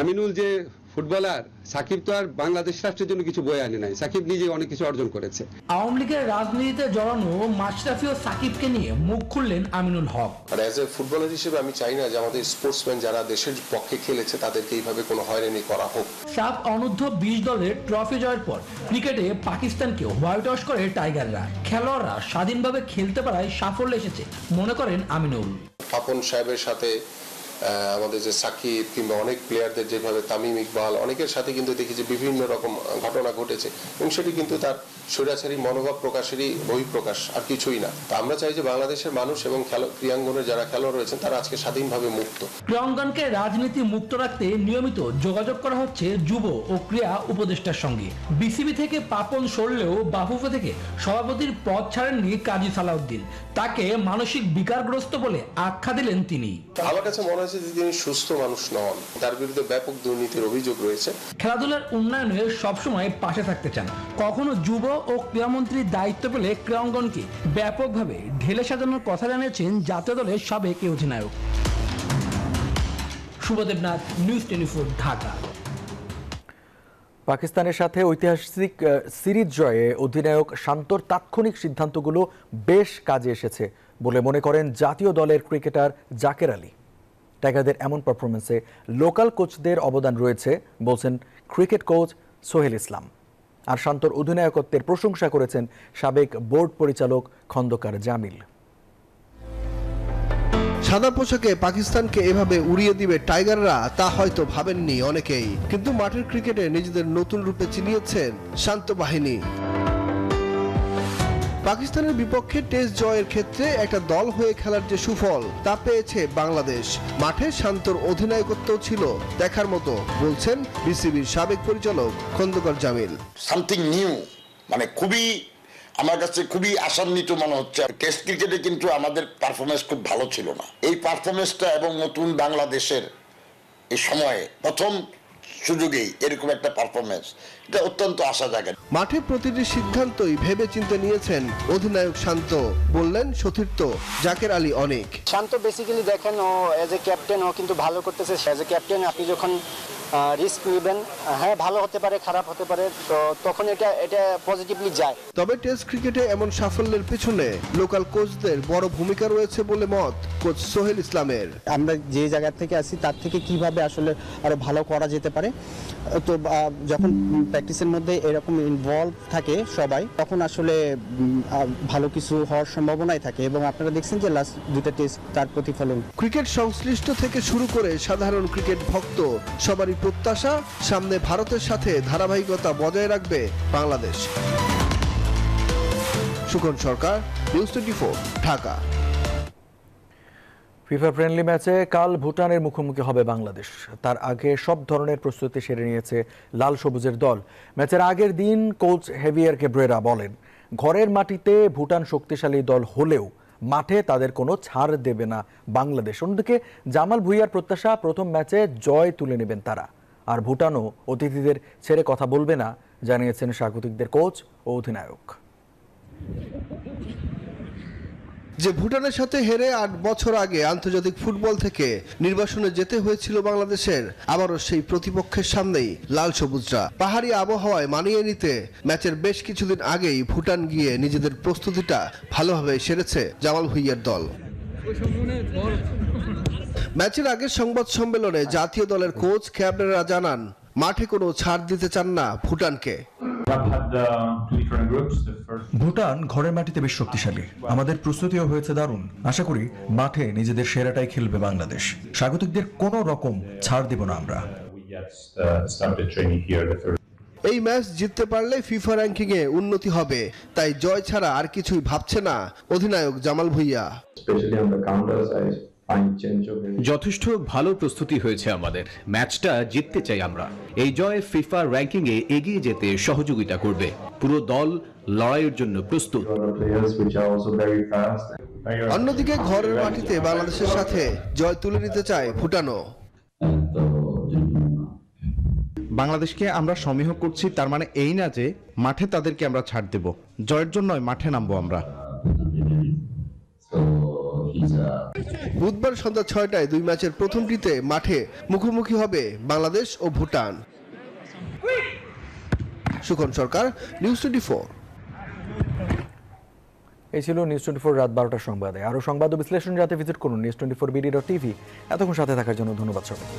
আমিনুল যে ফুটবলার, সাকিব তো আর বাংলাদেশ রাষ্ট্রের জন্য কিছু বয়ে আনে নাই, সাকিব নিজে অনেক কিছু অর্জন করেছে। আওয়ামী লীগের রাজনীতিতে জড়ানো মাশরাফি ও সাকিবকে নিয়ে মুখ খুললেন আমিনুল হক। আর অ্যাজ এ ফুটবলার হিসেবে আমি চাই না যে আমাদের স্পোর্টসম্যান যারা দেশের পক্ষে খেলেছে তাদেরকে এইভাবে কোনো হয়রানি করা হোক। সাফ অনূর্ধ্ব 20 দলের ট্রফি জয়ের পর ক্রিকেটে পাকিস্তানকে হোয়াইট ওয়াশ করে টাইগাররা। খেলোয়াড়রা স্বাধীনভাবে খেলতে পারায় সাফল্য এসেছে মনে করেন আমিনুল। পাপন সাহেবের সাথে আমাদের যে সাকিব কিংবা অনেক প্লেয়ারদের যেভাবে তামিম ইকবাল অনেকের সাথে কিন্তু দেখি যে বিভিন্ন রকম ঘটনা ঘটেছে এবং সেটি কিন্তু তার স্বৈরাচারী মনোভাব প্রকাশেরই বহিঃপ্রকাশ, আর কিছুই না। তা আমরা চাই যে বাংলাদেশের মানুষ এবং ক্রীড়াঙ্গনের যারা খেলোয়াড় রয়েছেন তারা আজকে স্বাধীনভাবে মুক্ত। ক্রীড়াঙ্গনকে রাজনীতি মুক্ত রাখতে নিয়মিত যোগাযোগ করা হচ্ছে যুব ও ক্রীড়া উপদেষ্টার সঙ্গে। বিসিবি থেকে পাপন সরলেও বাফুফে থেকে সভাপতির পদ ছাড়েননি কাজী সালাউদ্দিন। তাকে মানসিক বিকারগ্রস্ত বলে আখ্যা দিলেন তিনি। আমার কাছে মনে হয়েছে যে তিনি সুস্থ মানুষ নন, তার বিরুদ্ধে ব্যাপক দুর্নীতির অভিযোগ রয়েছে। খেলাধুলার উন্নয়নে সবসময় পাশে থাকতে চান। কখনো যুব ও ক্রীড়ামন্ত্রীর দায়িত্ব পেলে ক্রীড়াঙ্গনকে ব্যাপকভাবে ঢেলে সাজানোর কথা জানিয়েছেন জাতীয় দলের সাবেক অধিনায়ক। শুভদেব নাথ, নিউজ 24, ঢাকা। পাকিস্তানের সাথে ঐতিহাসিক সিরিজ জয়ে অধিনায়ক শান্তর তাৎক্ষণিক সিদ্ধান্তগুলো বেশ কাজে এসেছে বলে মনে করেন জাতীয় দলের ক্রিকেটার জাকের আলী। টাইগারদের এমন পারফরমেন্সে লোকাল কোচদের অবদান রয়েছে বলছেন ক্রিকেট কোচ সোহেল ইসলাম। আর শান্তর অধিনায়কত্বের প্রশংসা করেছেন সাবেক বোর্ড পরিচালক খন্দকার জামিল। সাদা পোশাকে পাকিস্তানকে এভাবে উড়িয়ে দিবে টাইগাররা তা হয়তো ভাবেননি অনেকেই, কিন্তু মাঠের ক্রিকেটে নিজেদের নতুন রূপে চিনিয়েছেন শান্ত বাহিনী। পাকিস্তানের বিপক্ষে টেস্ট জয়ের ক্ষেত্রে একটা দল হয়ে খেলার যে সুফল তা পেয়েছে বাংলাদেশ। মাঠে শান্তর অধিনায়কত্ব ছিল দেখার মতো বলছেন বিসিবির সাবেক পরিচালক খন্দকার জামিল। সামথিং নিউ, মানে খুবই আমার কাছে খুবই আশান্বিত মনে হচ্ছে। টেস্ট ক্রিকেটে কিন্তু আমাদের পারফরমেন্স খুব ভালো ছিল না। এই পারফরমেন্সটা এবং নতুন বাংলাদেশের এই সময়ে প্রথম সুযোগেই এরকম একটা পারফরমেন্স, এটা অত্যন্ত আশা জাগে। মাঠে প্রতিটি সিদ্ধান্তই ভেবে চিন্তে নিয়েছেন অধিনায়ক শান্ত, বললেন সতীর্থ জাকের আলী অনেক। শান্ত বেসিক্যালি দেখেন ও এজ এ ক্যাপ্টেন ও কিন্তু ভালো করতেছে। এজ এ ক্যাপ্টেন আপনি যখন রিস্ক নেবেন, হ্যাঁ ভালো হতে পারে খারাপ হতে পারে, তো তখন এটা পজিটিভলি যায়। তবে টেস্ট ক্রিকেটে এমন সাফল্যের পেছনে লোকাল কোচদের বড় ভূমিকা রয়েছে বলে মত কোচ সোহেল ইসলামের। আমরা যে জায়গা থেকে আসি তার থেকে কিভাবে আসলে আরো ভালো করা যেতে পারে, তো যখন প্র্যাকটিসের মধ্যে এরকম ইনভলভ থাকে সবাই, তখন আসলে ভালো কিছু হওয়ার সম্ভাবনাই থাকে এবং আপনারা দেখছেন যে লাস্ট দুটো টেস্ট তার প্রতিফলন। ক্রিকেট সংশ্লিষ্ট থেকে শুরু করে সাধারণ ক্রিকেট ভক্ত সবারই প্রত্যাশা সামনে ভারতের সাথে ধারাবাহিকতা বজায় রাখবে বাংলাদেশ। সুখন সরকার, নিউজ 24, ঢাকা। ফিফা ফ্রেন্ডলি ম্যাচে কাল ভুটানের মুখোমুখি হবে বাংলাদেশ। তার আগে সব ধরনের প্রস্তুতি সেরে নিয়েছে লাল সবুজের দল। ম্যাচের আগের দিন কোচ হেভিয়ার কেব্রেরা বলেন, ঘরের মাটিতে ভুটান শক্তিশালী দল হলেও মাঠে তাদের কোনো ছাড় দেবে না বাংলাদেশ। অন্যদিকে জামাল ভুঁইয়ার প্রত্যাশা প্রথম ম্যাচে জয় তুলে নেবেন তারা। আর ভুটানও অতিথিদের ছেড়ে কথা বলবে না, জানিয়েছেন স্বাগতিকদের কোচ ও অধিনায়ক। যে ভুটানের সাথে হেরে 8 বছর আগে আন্তর্জাতিক ফুটবল থেকে নির্বাসনে যেতে হয়েছিল বাংলাদেশের, আবারও সেই প্রতিপক্ষের সামনেই লাল সবুজরা পাহাড়ি আবহাওয়ায় মানিয়ে নিতে ম্যাচের বেশ কিছুদিন আগেই ভুটান গিয়ে নিজেদের প্রস্তুতিটা ভালোভাবে সেরেছে জামাল ভুঁইয়ার দল। ম্যাচের আগের সংবাদ সম্মেলনে জাতীয় দলের কোচ ক্যাপ্টেনরা জানান মাঠে কোনো ছাড় দিতে চান না ভুটানকে। ভুটান ঘরের মাটিতে বেশ শক্তিশালী, আমাদের প্রস্তুতিও হয়েছে দারুণ। আশা করি মাঠে নিজেদের সেরাটাই খেলবে বাংলাদেশ। স্বাগতিকদের কোনো রকম ছাড় দেব না আমরা। এই ম্যাচ জিততে পারলে ফিফা র্যাঙ্কিং এ উন্নতি হবে, তাই জয় ছাড়া আর কিছুই ভাবছে না অধিনায়ক জামাল ভুঁইয়া। যথেষ্ট ভালো প্রস্তুতি হয়েছে আমাদের, ম্যাচটা জিততে চাই আমরা। এই জয় ফিফা র্যাঙ্কিং এ এগিয়ে যেতে সহযোগিতা করবে। পুরো দল লড়াইয়ের জন্য প্রস্তুত। অন্যদিকে ঘরের মাটিতে বাংলাদেশের সাথে জয় তুলে নিতে চায় ভুটানও। বাংলাদেশকে আমরা সমীহ করছি, তার মানে এই না যে মাঠে তাদেরকে আমরা ছাড় দেব। জয়ের জন্যই মাঠে নামবো আমরা। বুধবার সন্ধ্যা 6টায় 2 ম্যাচের প্রথমটিতে মাঠে মুখোমুখি হবে বাংলাদেশ ও ভুটান। সুখন সরকার, নিউজ 24। এই ছিল নিউজ 24 রাত 12টার সংবাদে। আরও সংবাদ ও বিশ্লেষণ জানতে ভিজিট করুন news24bd.tv। এতক্ষণ সাথে থাকার জন্য ধন্যবাদ সবাইকে।